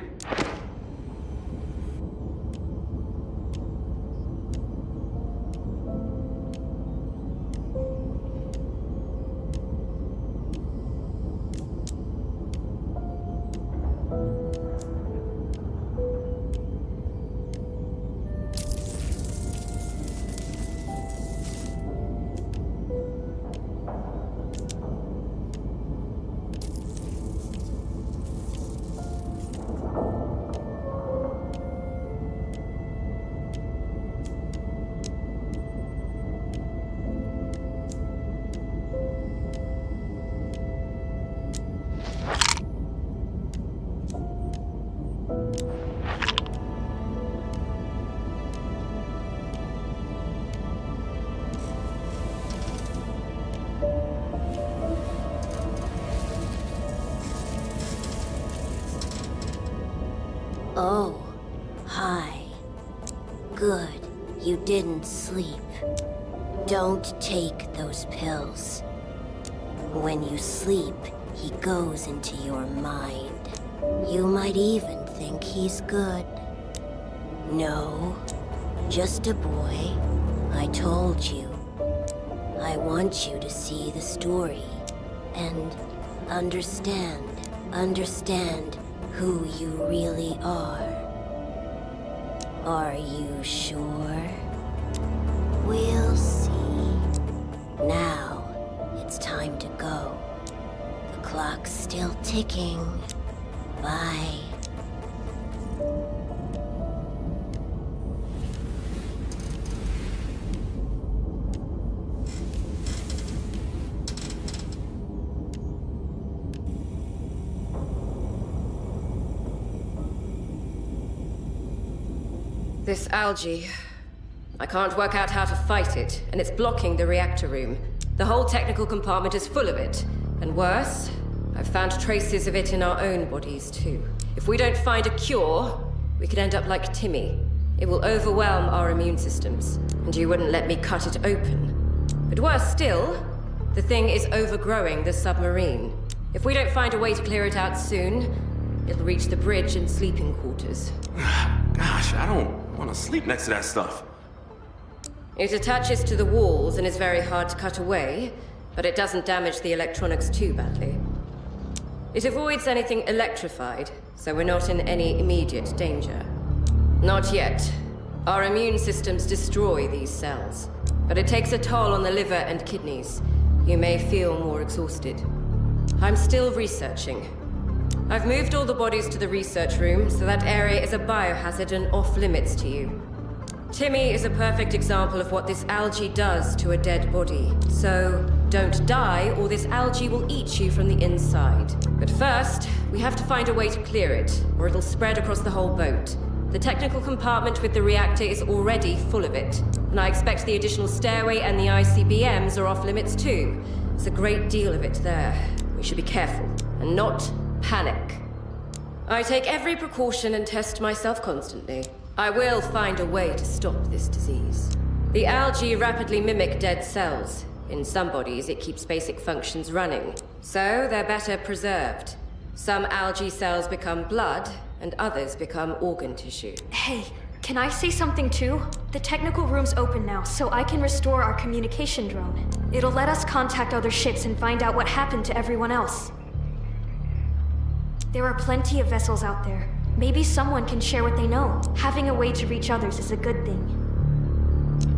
Oh, hi. Good, you didn't sleep. Don't take those pills. When you sleep, he goes into your mind. You might even think he's good. No, just a boy. I told you. I want you to see the story and understand who you really are. Are you sure? We'll see. Now, it's time to go. The clock's still ticking. Bye. This algae... I can't work out how to fight it, and it's blocking the reactor room. The whole technical compartment is full of it. And worse, I've found traces of it in our own bodies, too. If we don't find a cure, we could end up like Timmy. It will overwhelm our immune systems, and you wouldn't let me cut it open. But worse still, the thing is overgrowing the submarine. If we don't find a way to clear it out soon, it'll reach the bridge and sleeping quarters. Gosh, I don't want to sleep next to that stuff. It attaches to the walls and is very hard to cut away, but it doesn't damage the electronics too badly. It avoids anything electrified, so we're not in any immediate danger. Not yet. Our immune systems destroy these cells, but it takes a toll on the liver and kidneys. You may feel more exhausted. I'm still researching. I've moved all the bodies to the research room, so that area is a biohazard and off-limits to you. Timmy is a perfect example of what this algae does to a dead body. So, don't die, or this algae will eat you from the inside. But first, we have to find a way to clear it, or it'll spread across the whole boat. The technical compartment with the reactor is already full of it, and I expect the additional stairway and the ICBMs are off-limits too. There's a great deal of it there. We should be careful, and not panic. I take every precaution and test myself constantly. I will find a way to stop this disease. The algae rapidly mimic dead cells. In some bodies, it keeps basic functions running, so they're better preserved. Some algae cells become blood, and others become organ tissue. Hey, can I say something too? The technical room's open now, so I can restore our communication drone. It'll let us contact other ships and find out what happened to everyone else. There are plenty of vessels out there. Maybe someone can share what they know. Having a way to reach others is a good thing.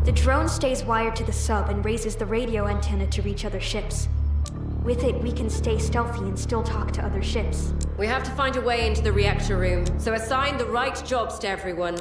The drone stays wired to the sub and raises the radio antenna to reach other ships. With it, we can stay stealthy and still talk to other ships. We have to find a way into the reactor room, so assign the right jobs to everyone.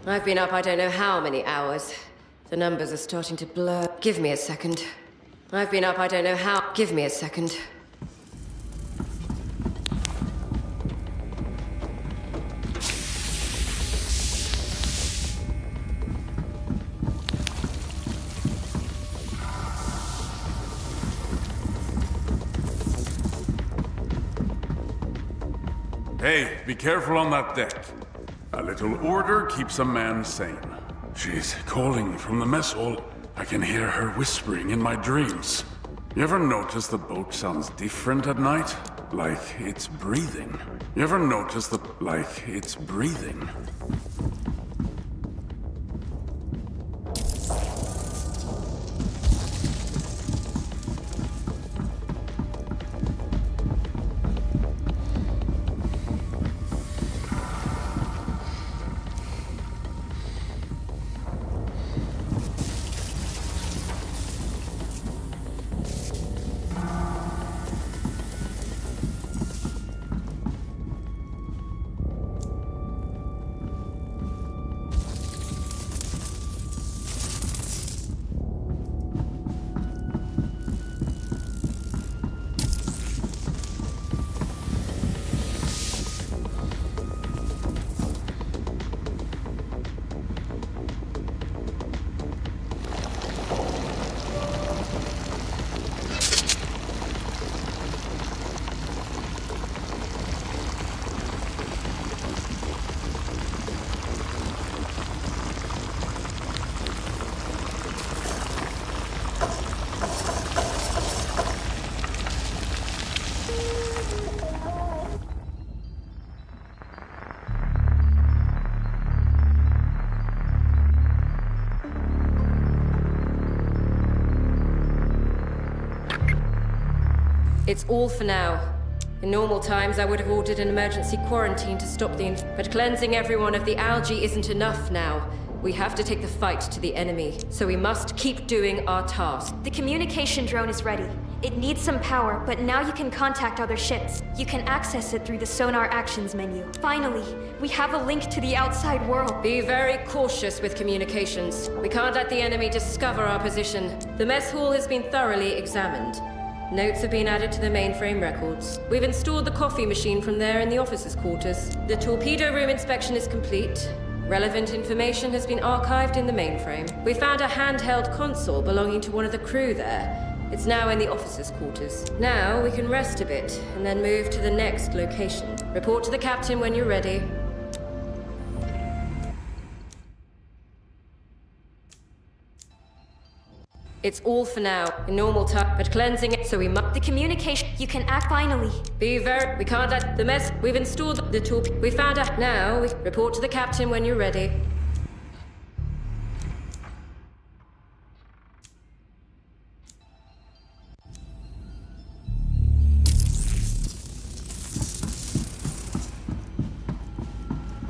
I've been up I don't know how many hours. The numbers are starting to blur. Give me a second. I've been up I don't know how. Give me a second. Hey, be careful on that deck. A little order keeps a man sane. She's calling from the mess hall. I can hear her whispering in my dreams. You ever notice the boat sounds different at night? Like it's breathing. You ever notice like it's breathing? It's all for now. In normal times, I would have ordered an emergency quarantine to stop but cleansing everyone of the algae isn't enough now. We have to take the fight to the enemy, so we must keep doing our task. The communication drone is ready. It needs some power, but now you can contact other ships. You can access it through the sonar actions menu. Finally, we have a link to the outside world. Be very cautious with communications. We can't let the enemy discover our position. The mess hall has been thoroughly examined. Notes have been added to the mainframe records. We've installed the coffee machine from there in the officers' quarters. The torpedo room inspection is complete. Relevant information has been archived in the mainframe. We found a handheld console belonging to one of the crew there. It's now in the officers' quarters. Now we can rest a bit and then move to the next location. Report to the captain when you're ready. It's all for now. In normal time, but cleansing it, so we must. The communication. You can act finally. Be very. We can't let the mess. We've installed the tool. We found out. Now we report to the captain when you're ready.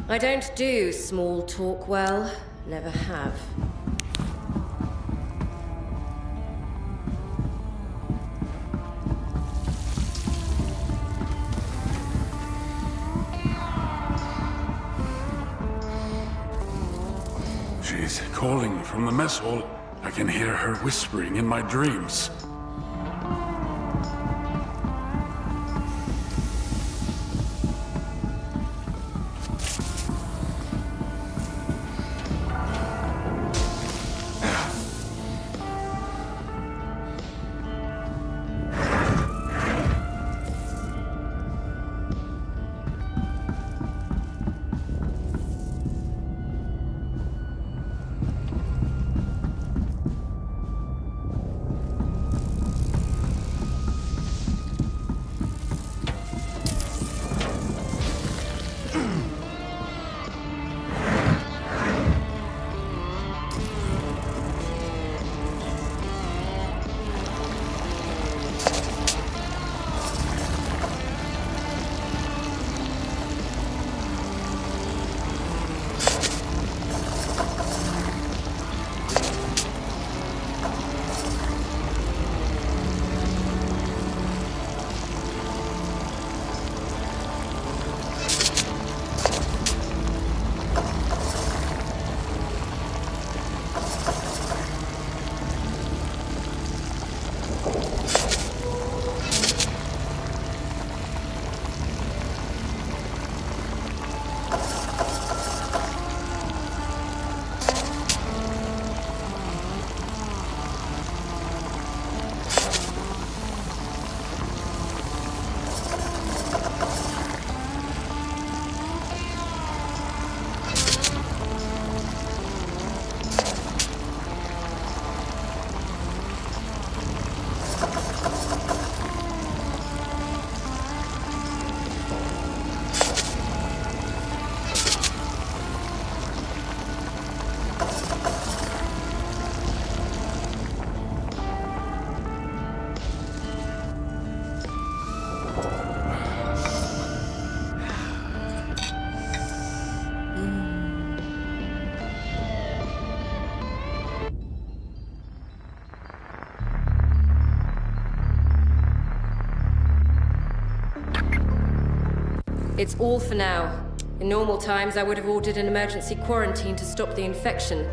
I don't do small talk well. Never have. She's calling from the mess hall. I can hear her whispering in my dreams. It's all for now. In normal times, I would have ordered an emergency quarantine to stop the infection.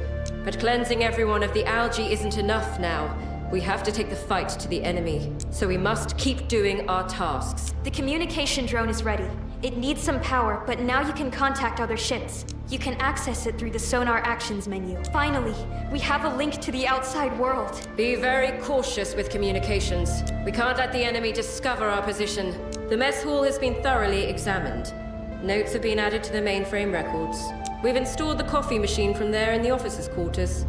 But cleansing everyone of the algae isn't enough now. We have to take the fight to the enemy. So we must keep doing our tasks. The communication drone is ready. It needs some power, but now you can contact other ships. You can access it through the sonar actions menu. Finally, we have a link to the outside world. Be very cautious with communications. We can't let the enemy discover our position. The mess hall has been thoroughly examined. Notes have been added to the mainframe records. We've installed the coffee machine from there in the officers' quarters.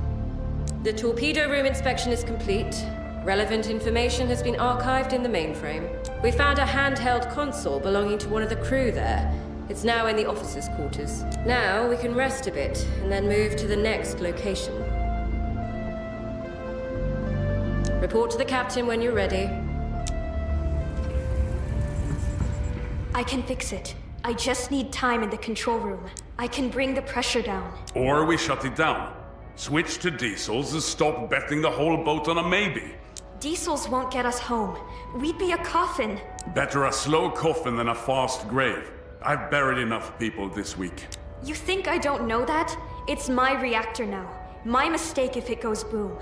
The torpedo room inspection is complete. Relevant information has been archived in the mainframe. We found a handheld console belonging to one of the crew there. It's now in the officers' quarters. Now we can rest a bit and then move to the next location. Report to the captain when you're ready. I can fix it. I just need time in the control room. I can bring the pressure down. Or we shut it down. Switch to diesels and stop betting the whole boat on a maybe. Diesels won't get us home. We'd be a coffin. Better a slow coffin than a fast grave. I've buried enough people this week. You think I don't know that? It's my reactor now. My mistake if it goes boom.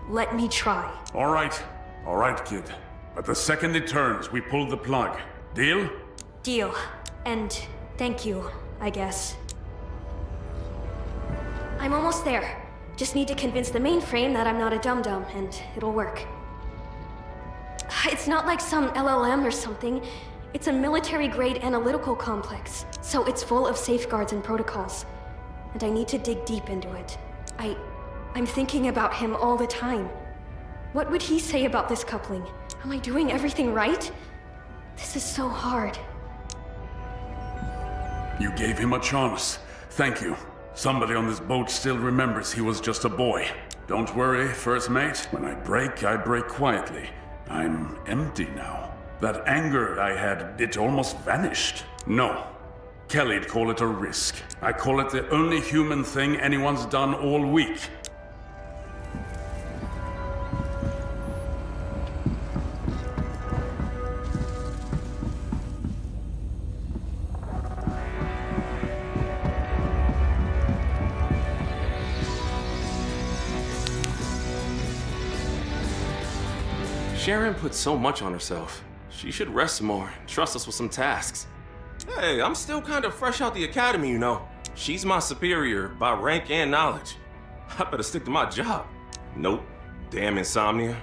Let me try. All right, kid. But the second it turns, we pull the plug. Deal? Deal. And thank you, I guess. I'm almost there. Just need to convince the mainframe that I'm not a dum-dum, and it'll work. It's not like some LLM or something. It's a military-grade analytical complex, so it's full of safeguards and protocols. And I need to dig deep into it. I'm thinking about him all the time. What would he say about this coupling? Am I doing everything right? This is so hard. You gave him a chance. Thank you. Somebody on this boat still remembers he was just a boy. Don't worry, first mate. When I break quietly. I'm empty now. That anger I had, it almost vanished. No. Kelly'd call it a risk. I call it the only human thing anyone's done all week. Sharon put so much on herself. She should rest more and trust us with some tasks. Hey, I'm still kind of fresh out the academy, you know. She's my superior by rank and knowledge. I better stick to my job. Nope. Damn insomnia.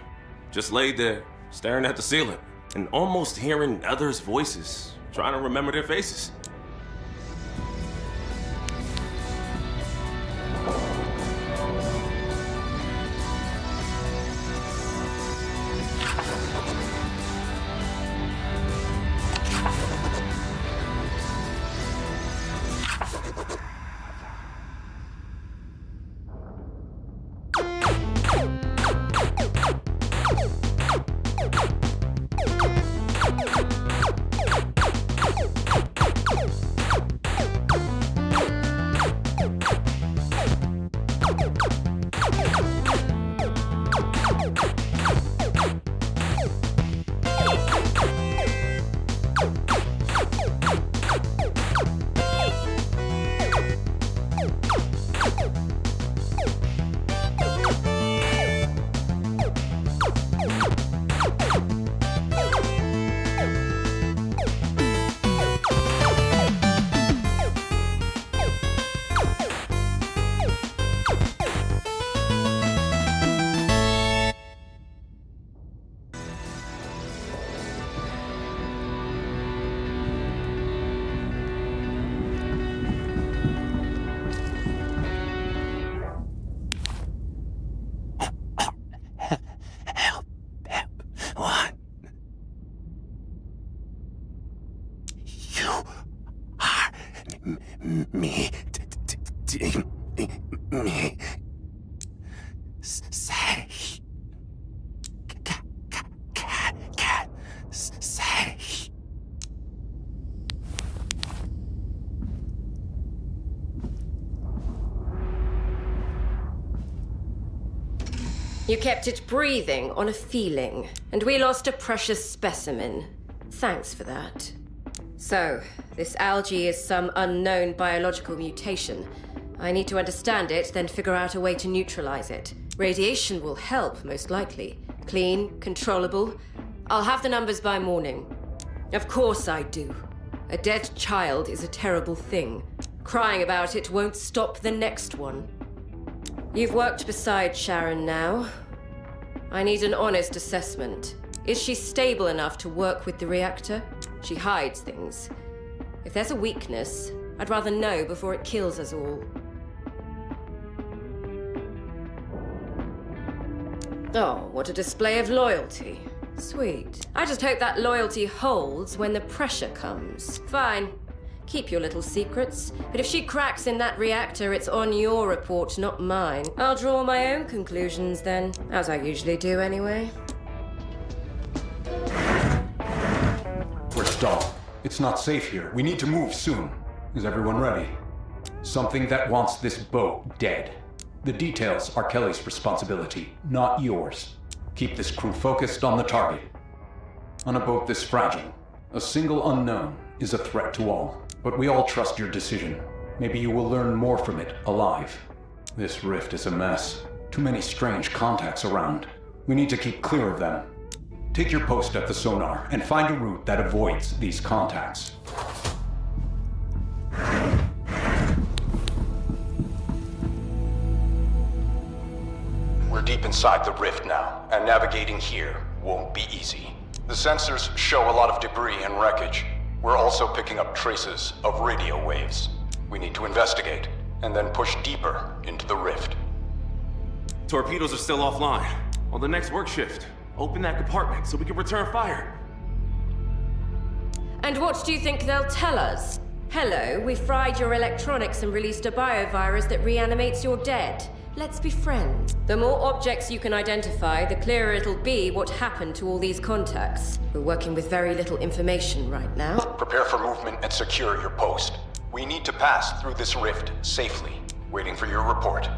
Just laid there, staring at the ceiling, and almost hearing others' voices, trying to remember their faces. Me. Say. Say. You kept it breathing on a feeling, and we lost a precious specimen. Thanks for that. So, this algae is some unknown biological mutation. I need to understand it, then figure out a way to neutralize it. Radiation will help, most likely. Clean, controllable. I'll have the numbers by morning. Of course I do. A dead child is a terrible thing. Crying about it won't stop the next one. You've worked beside Sharon now. I need an honest assessment. Is she stable enough to work with the reactor? She hides things. If there's a weakness, I'd rather know before it kills us all. Oh, what a display of loyalty. Sweet. I just hope that loyalty holds when the pressure comes. Fine. Keep your little secrets. But if she cracks in that reactor, it's on your report, not mine. I'll draw my own conclusions then, as I usually do anyway. We're stalled. It's not safe here. We need to move soon. Is everyone ready? Something that wants this boat dead. The details are Kelly's responsibility, not yours. Keep this crew focused on the target. On a boat this fragile, a single unknown is a threat to all. But we all trust your decision. Maybe you will learn more from it alive. This rift is a mess. Too many strange contacts around. We need to keep clear of them. Take your post at the sonar and find a route that avoids these contacts. We're deep inside the rift now, and navigating here won't be easy. The sensors show a lot of debris and wreckage. We're also picking up traces of radio waves. We need to investigate, and then push deeper into the rift. Torpedoes are still offline. On the next work shift, open that compartment so we can return fire. And what do you think they'll tell us? Hello, we fried your electronics and released a biovirus that reanimates your dead. Let's be friends. The more objects you can identify, the clearer it'll be what happened to all these contacts. We're working with very little information right now. Prepare for movement and secure your post. We need to pass through this rift safely. Waiting for your report.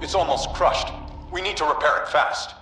It's almost crushed. We need to repair it fast.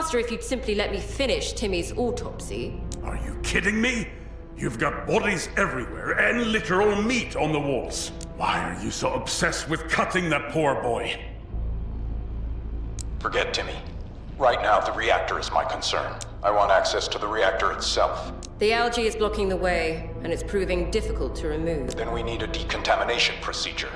faster if you'd simply let me finish Timmy's autopsy. Are you kidding me? You've got bodies everywhere and literal meat on the walls. Why are you so obsessed with cutting that poor boy? Forget Timmy. Right now, the reactor is my concern. I want access to the reactor itself. The algae is blocking the way, and it's proving difficult to remove. Then we need a decontamination procedure.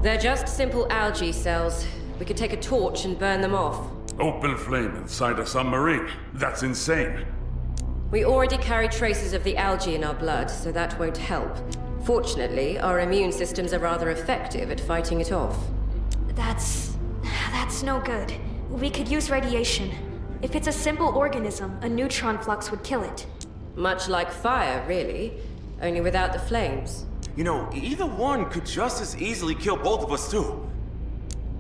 They're just simple algae cells. We could take a torch and burn them off. Open flame inside a submarine? That's insane. We already carry traces of the algae in our blood, so that won't help. Fortunately, our immune systems are rather effective at fighting it off. That's no good. We could use radiation. If it's a simple organism, a neutron flux would kill it. Much like fire, really, only without the flames. You know, either one could just as easily kill both of us, too.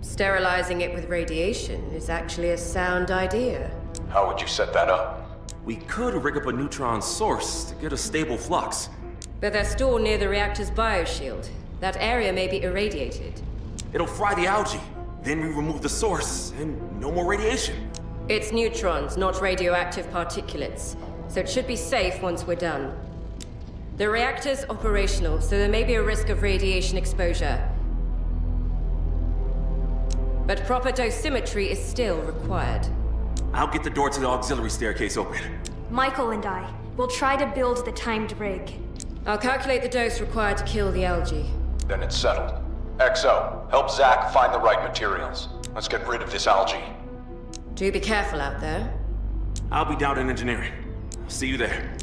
Sterilizing it with radiation is actually a sound idea. How would you set that up? We could rig up a neutron source to get a stable flux. But they're stored near the reactor's bioshield. That area may be irradiated. It'll fry the algae. Then we remove the source, and no more radiation. It's neutrons, not radioactive particulates, so it should be safe once we're done. The reactor's operational, so there may be a risk of radiation exposure. But proper dosimetry is still required. I'll get the door to the auxiliary staircase open. Michael and I will try to build the timed rig. I'll calculate the dose required to kill the algae. Then it's settled. XO, help Zach find the right materials. Let's get rid of this algae. Do be careful out there. I'll be down in engineering. See you there.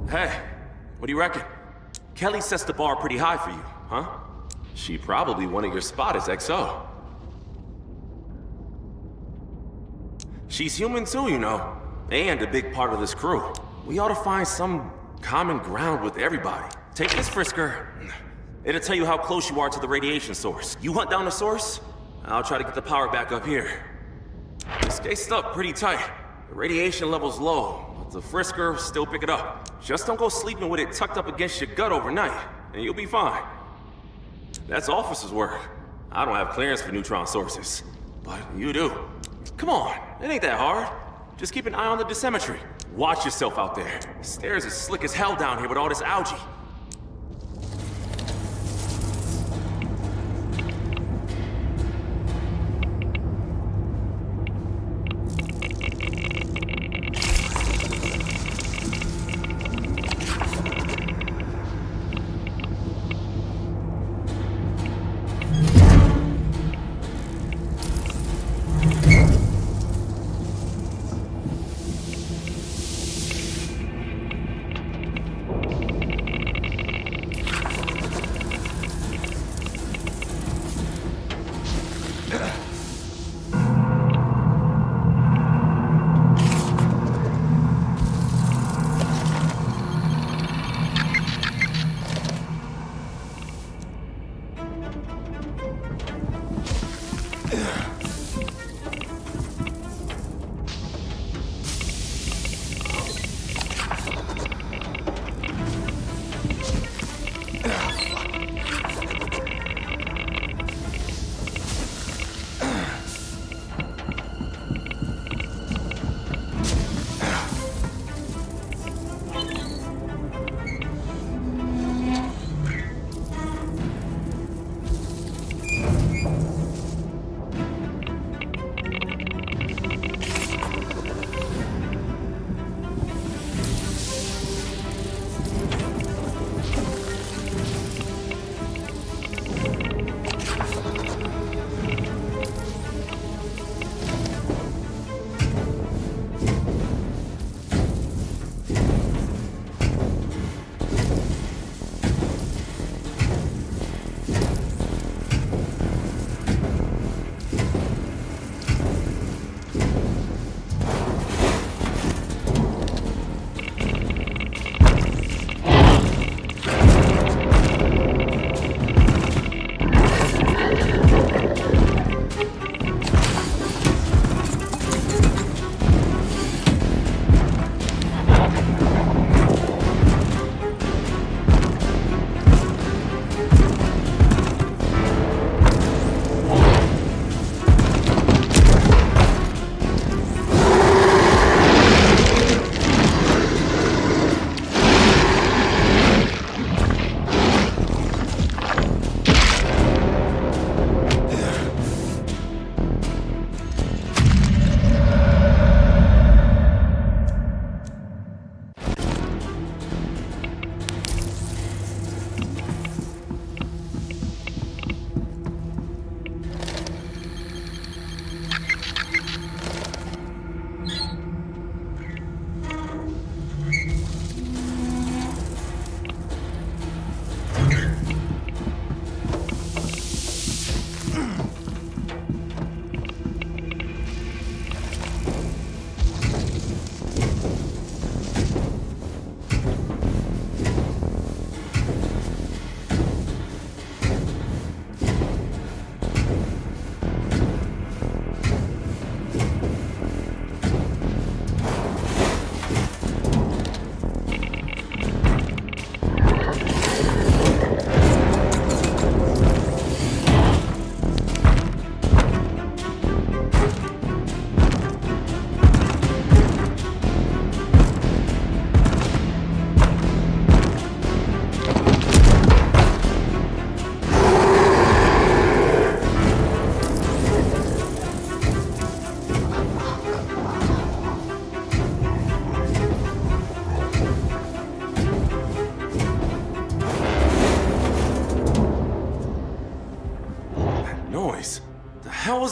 Hey, what do you reckon? Kelly sets the bar pretty high for you, huh? She probably wanted your spot as XO. She's human too, you know, and a big part of this crew. We ought to find some common ground with everybody. Take this, Frisker. It'll tell you how close you are to the radiation source. You hunt down the source, I'll try to get the power back up here. This gate's up pretty tight. The radiation level's low, but the Frisker will still pick it up. Just don't go sleeping with it tucked up against your gut overnight, and you'll be fine. That's officer's work. I don't have clearance for neutron sources, but you do. Come on, it ain't that hard. Just keep an eye on the dosimetry. Watch yourself out there. Stairs is slick as hell down here with all this algae.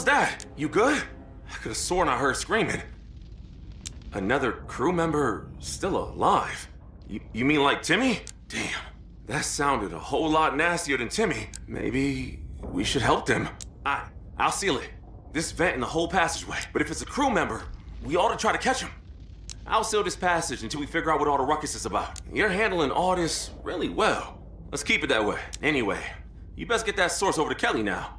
that? You good? I could have sworn I heard screaming. Another crew member still alive? You mean like Timmy? Damn, that sounded a whole lot nastier than Timmy. Maybe we should help them. I'll seal it. This vent and the whole passageway. But if it's a crew member, we ought to try to catch him. I'll seal this passage until we figure out what all the ruckus is about. You're handling all this really well. Let's keep it that way. Anyway, you best get that source over to Kelly now.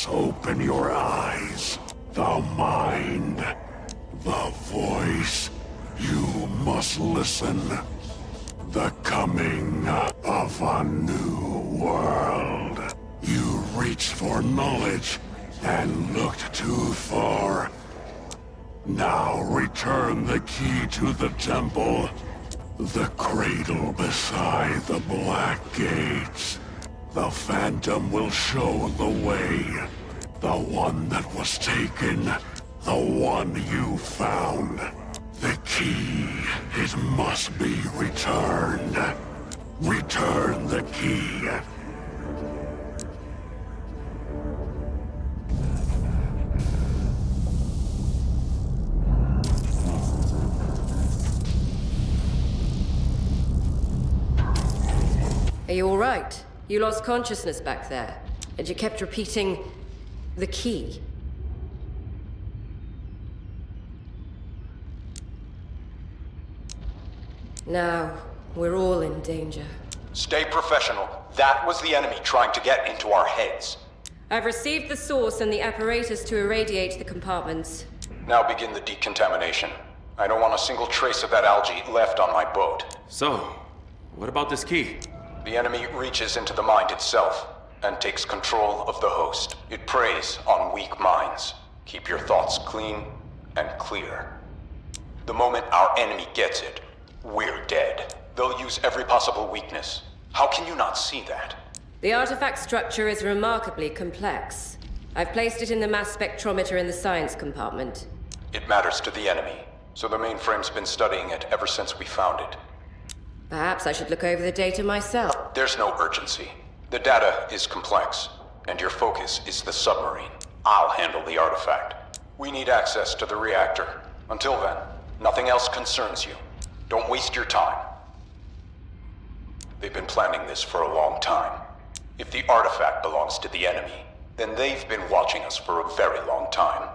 Open your eyes. The mind. The voice. You must listen. The coming of a new world. You reached for knowledge and looked too far. Now return the key to the temple. The cradle beside the black gates. The Phantom will show the way. The one that was taken. The one you found. The key. It must be returned. Return the key. Are you all right? You lost consciousness back there, and you kept repeating the key. Now, we're all in danger. Stay professional. That was the enemy trying to get into our heads. I've received the source and the apparatus to irradiate the compartments. Now begin the decontamination. I don't want a single trace of that algae left on my boat. So, what about this key? The enemy reaches into the mind itself and takes control of the host. It preys on weak minds. Keep your thoughts clean and clear. The moment our enemy gets it, we're dead. They'll use every possible weakness. How can you not see that? The artifact structure is remarkably complex. I've placed it in the mass spectrometer in the science compartment. It matters to the enemy, so the mainframe's been studying it ever since we found it. Perhaps I should look over the data myself. There's no urgency. The data is complex, and your focus is the submarine. I'll handle the artifact. We need access to the reactor. Until then, nothing else concerns you. Don't waste your time. They've been planning this for a long time. If the artifact belongs to the enemy, then they've been watching us for a very long time.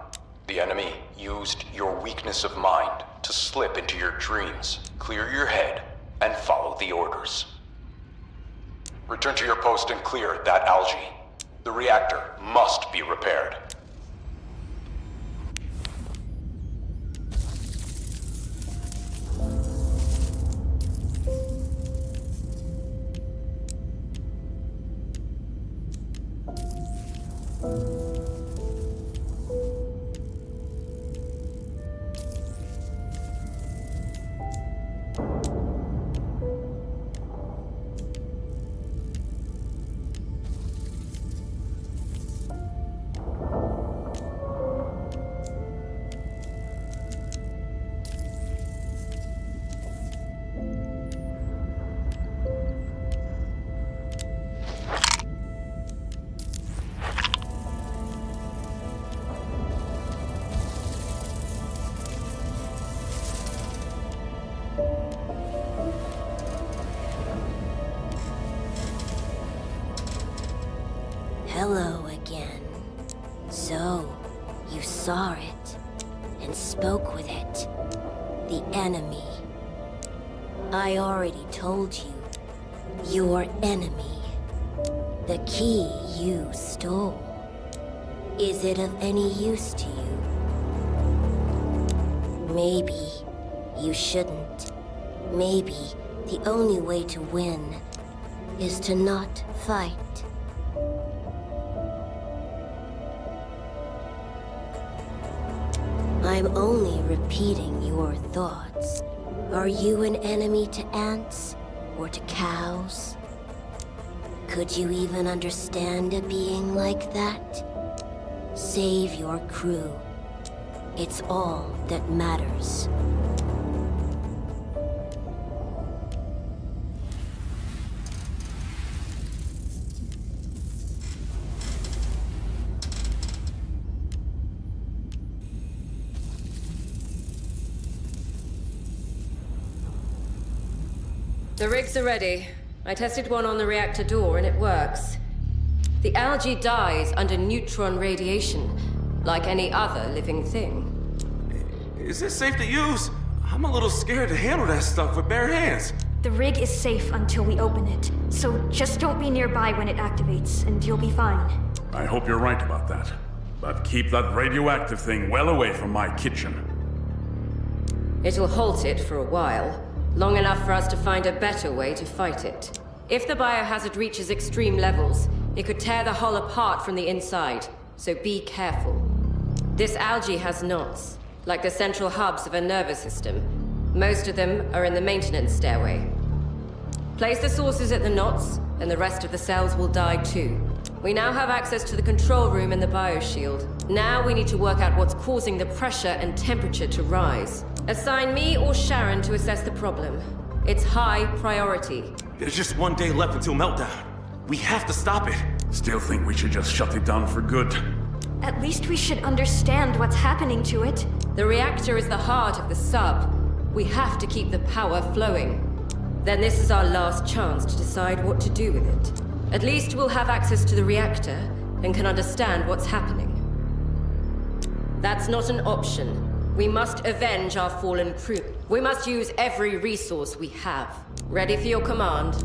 The enemy used your weakness of mind to slip into your dreams, clear your head, and follow the orders. Return to your post and clear that algae. The reactor must be repaired. Hello again. So, you saw it, and spoke with it. The enemy. I already told you. Your enemy. The key you stole. Is it of any use to you? Maybe you shouldn't. Maybe the only way to win is to not fight. I'm only repeating your thoughts. Are you an enemy to ants or to cows? Could you even understand a being like that? Save your crew. It's all that matters. The rigs are ready. I tested one on the reactor door and it works. The algae dies under neutron radiation, like any other living thing. Is this safe to use? I'm a little scared to handle that stuff with bare hands. The rig is safe until we open it, so just don't be nearby when it activates, and you'll be fine. I hope you're right about that. But keep that radioactive thing well away from my kitchen. It'll halt it for a while, long enough for us to find a better way to fight it. If the biohazard reaches extreme levels, it could tear the hull apart from the inside, so be careful. This algae has knots, like the central hubs of a nervous system. Most of them are in the maintenance stairway. Place the sources at the knots, and the rest of the cells will die too. We now have access to the control room and the bioshield. Now we need to work out what's causing the pressure and temperature to rise. Assign me or Sharon to assess the problem. It's high priority. There's just one day left until meltdown. We have to stop it. Still think we should just shut it down for good. At least we should understand what's happening to it. The reactor is the heart of the sub. We have to keep the power flowing. Then this is our last chance to decide what to do with it. At least we'll have access to the reactor and can understand what's happening. That's not an option. We must avenge our fallen crew. We must use every resource we have. Ready for your command?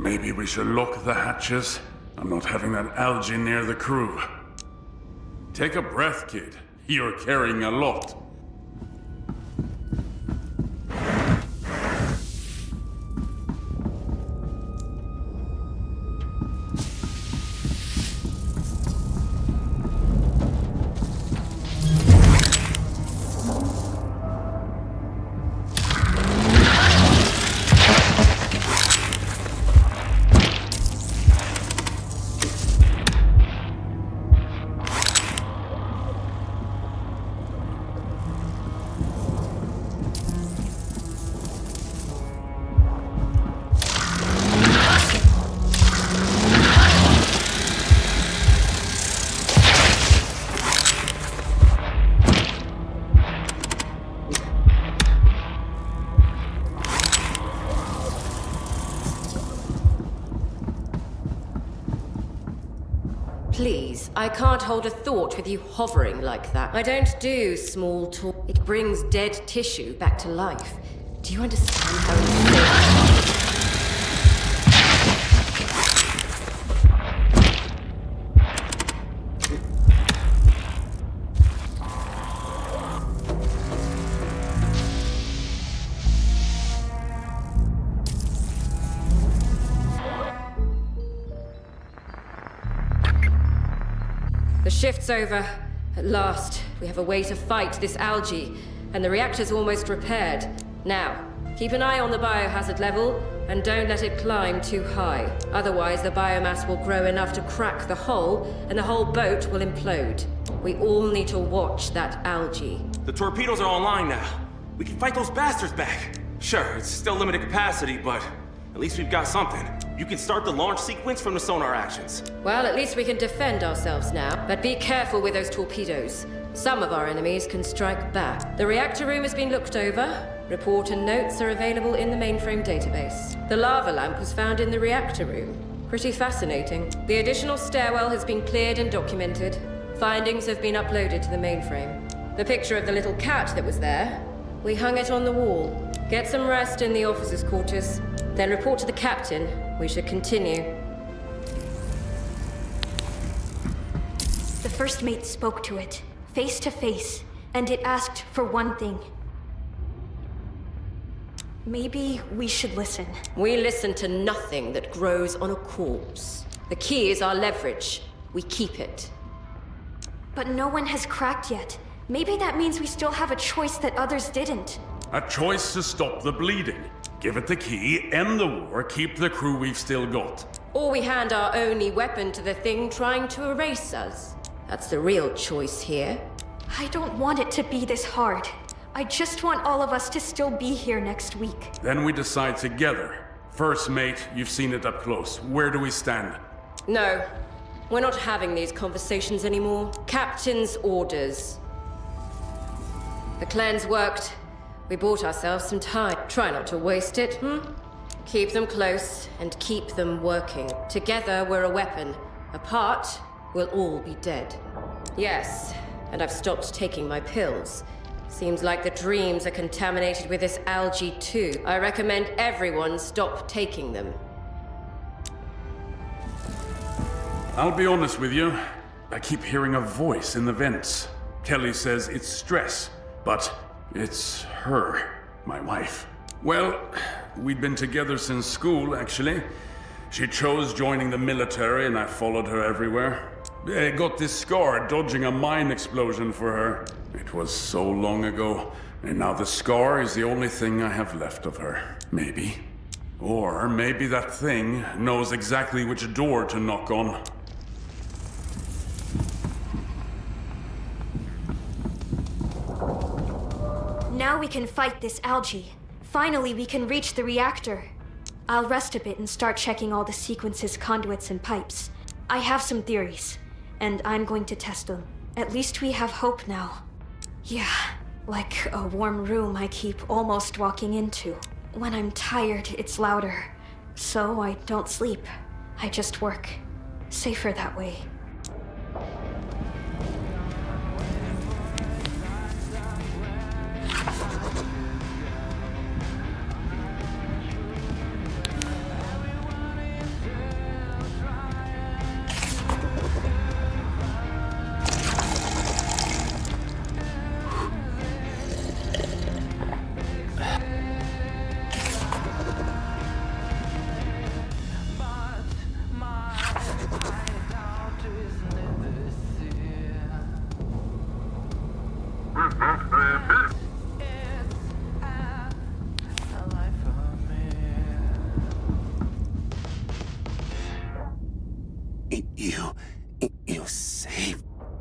Maybe we should lock the hatches. I'm not having that algae near the crew. Take a breath, kid. You're carrying a lot. Please, I can't hold a thought with you hovering like that. I don't do small talk. It brings dead tissue back to life. Do you understand how insane? The shift's over. At last, we have a way to fight this algae, and the reactor's almost repaired. Now, keep an eye on the biohazard level, and don't let it climb too high. Otherwise, the biomass will grow enough to crack the hull, and the whole boat will implode. We all need to watch that algae. The torpedoes are online now. We can fight those bastards back. Sure, it's still limited capacity, but at least we've got something. You can start the launch sequence from the sonar actions. Well, at least we can defend ourselves now. But be careful with those torpedoes. Some of our enemies can strike back. The reactor room has been looked over. Report and notes are available in the mainframe database. The lava lamp was found in the reactor room. Pretty fascinating. The additional stairwell has been cleared and documented. Findings have been uploaded to the mainframe. The picture of the little cat that was there, we hung it on the wall. Get some rest in the officers' quarters. Then report to the captain. We should continue. The first mate spoke to it, face to face, and it asked for one thing. Maybe we should listen. We listen to nothing that grows on a corpse. The key is our leverage. We keep it. But no one has cracked yet. Maybe that means we still have a choice that others didn't. A choice to stop the bleeding. Give it the key, end the war, keep the crew we've still got. Or we hand our only weapon to the thing trying to erase us. That's the real choice here. I don't want it to be this hard. I just want all of us to still be here next week. Then we decide together. First mate, you've seen it up close. Where do we stand? No, we're not having these conversations anymore. Captain's orders. The cleanse worked. We bought ourselves some time. Try not to waste it, Keep them close and keep them working. Together, we're a weapon. Apart, we'll all be dead. Yes, and I've stopped taking my pills. Seems like the dreams are contaminated with this algae too. I recommend everyone stop taking them. I'll be honest with you. I keep hearing a voice in the vents. Kelly says it's stress, but it's her, my wife. Well, we'd been together since school, actually. She chose joining the military and I followed her everywhere. I got this scar dodging a mine explosion for her. It was so long ago, and now the scar is the only thing I have left of her. Maybe. Or maybe that thing knows exactly which door to knock on. Now we can fight this algae. Finally, we can reach the reactor. I'll rest a bit and start checking all the sequences, conduits, and pipes. I have some theories, and I'm going to test them. At least we have hope now. Yeah, like a warm room I keep almost walking into. When I'm tired, it's louder. So I don't sleep. I just work. Safer that way.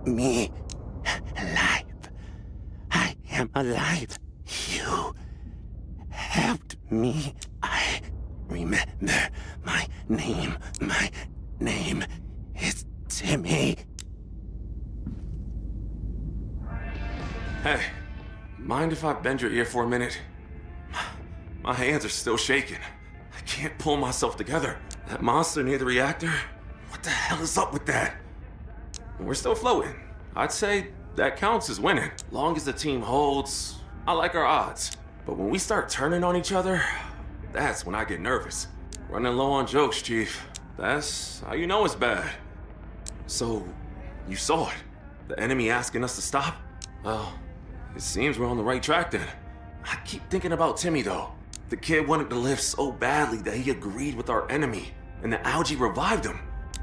me alive. I am alive. You helped me. I remember my name. My name is Timmy. Hey, mind if I bend your ear for a minute? My hands are still shaking. I can't pull myself together. That monster near the reactor? What the hell is up with that? We're still floating. I'd say that counts as winning. Long as the team holds, I like our odds. But when we start turning on each other, that's when I get nervous. Running low on jokes, Chief. That's how you know it's bad. So, you saw it? The enemy asking us to stop? Well, it seems we're on the right track then. I keep thinking about Timmy though. The kid wanted to live so badly that he agreed with our enemy, and the algae revived him.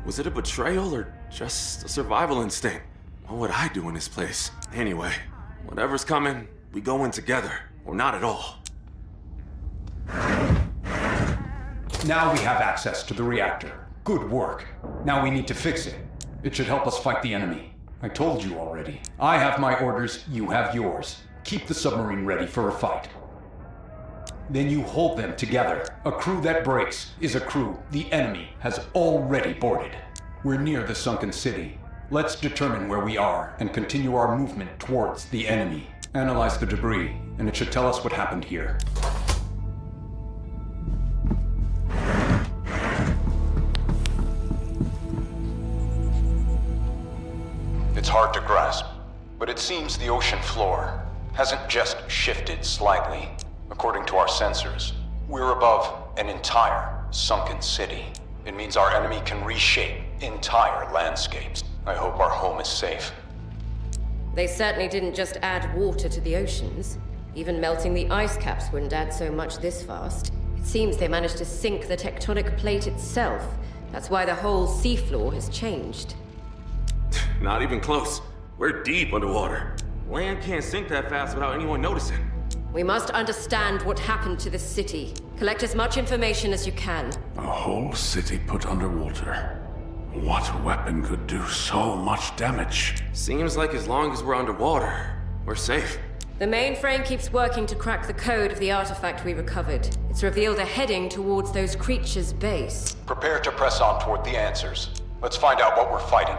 Was it a betrayal or just a survival instinct? What would I do in this place? Anyway, whatever's coming, we go in together, or not at all. Now we have access to the reactor. Good work. Now we need to fix it. It should help us fight the enemy. I told you already. I have my orders, you have yours. Keep the submarine ready for a fight. Then you hold them together. A crew that breaks is a crew the enemy has already boarded. We're near the sunken city. Let's determine where we are and continue our movement towards the enemy. Analyze the debris, and it should tell us what happened here. It's hard to grasp, but it seems the ocean floor hasn't just shifted slightly. According to our sensors, we're above an entire sunken city. It means our enemy can reshape entire landscapes. I hope our home is safe. They certainly didn't just add water to the oceans. Even melting the ice caps wouldn't add so much this fast. It seems they managed to sink the tectonic plate itself. That's why the whole seafloor has changed. Not even close. We're deep underwater. Land can't sink that fast without anyone noticing. We must understand what happened to this city. Collect as much information as you can. A whole city put underwater. What weapon could do so much damage? Seems like as long as we're underwater, we're safe. The mainframe keeps working to crack the code of the artifact we recovered. It's revealed a heading towards those creatures' base. Prepare to press on toward the answers. Let's find out what we're fighting.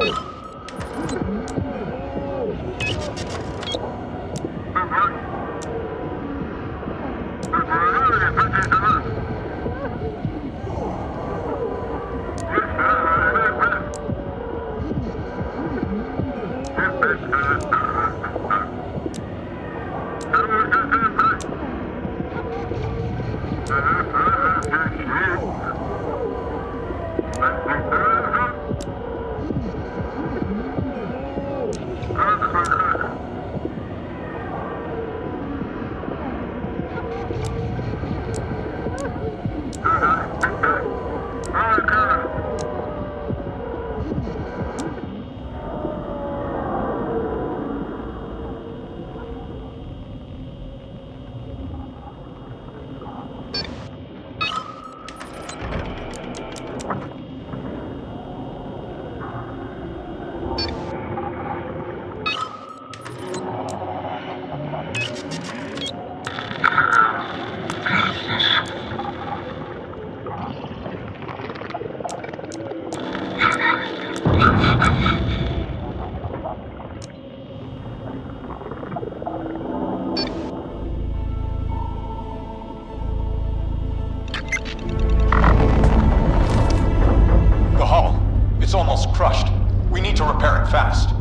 The hull. It's almost crushed. We need to repair it fast.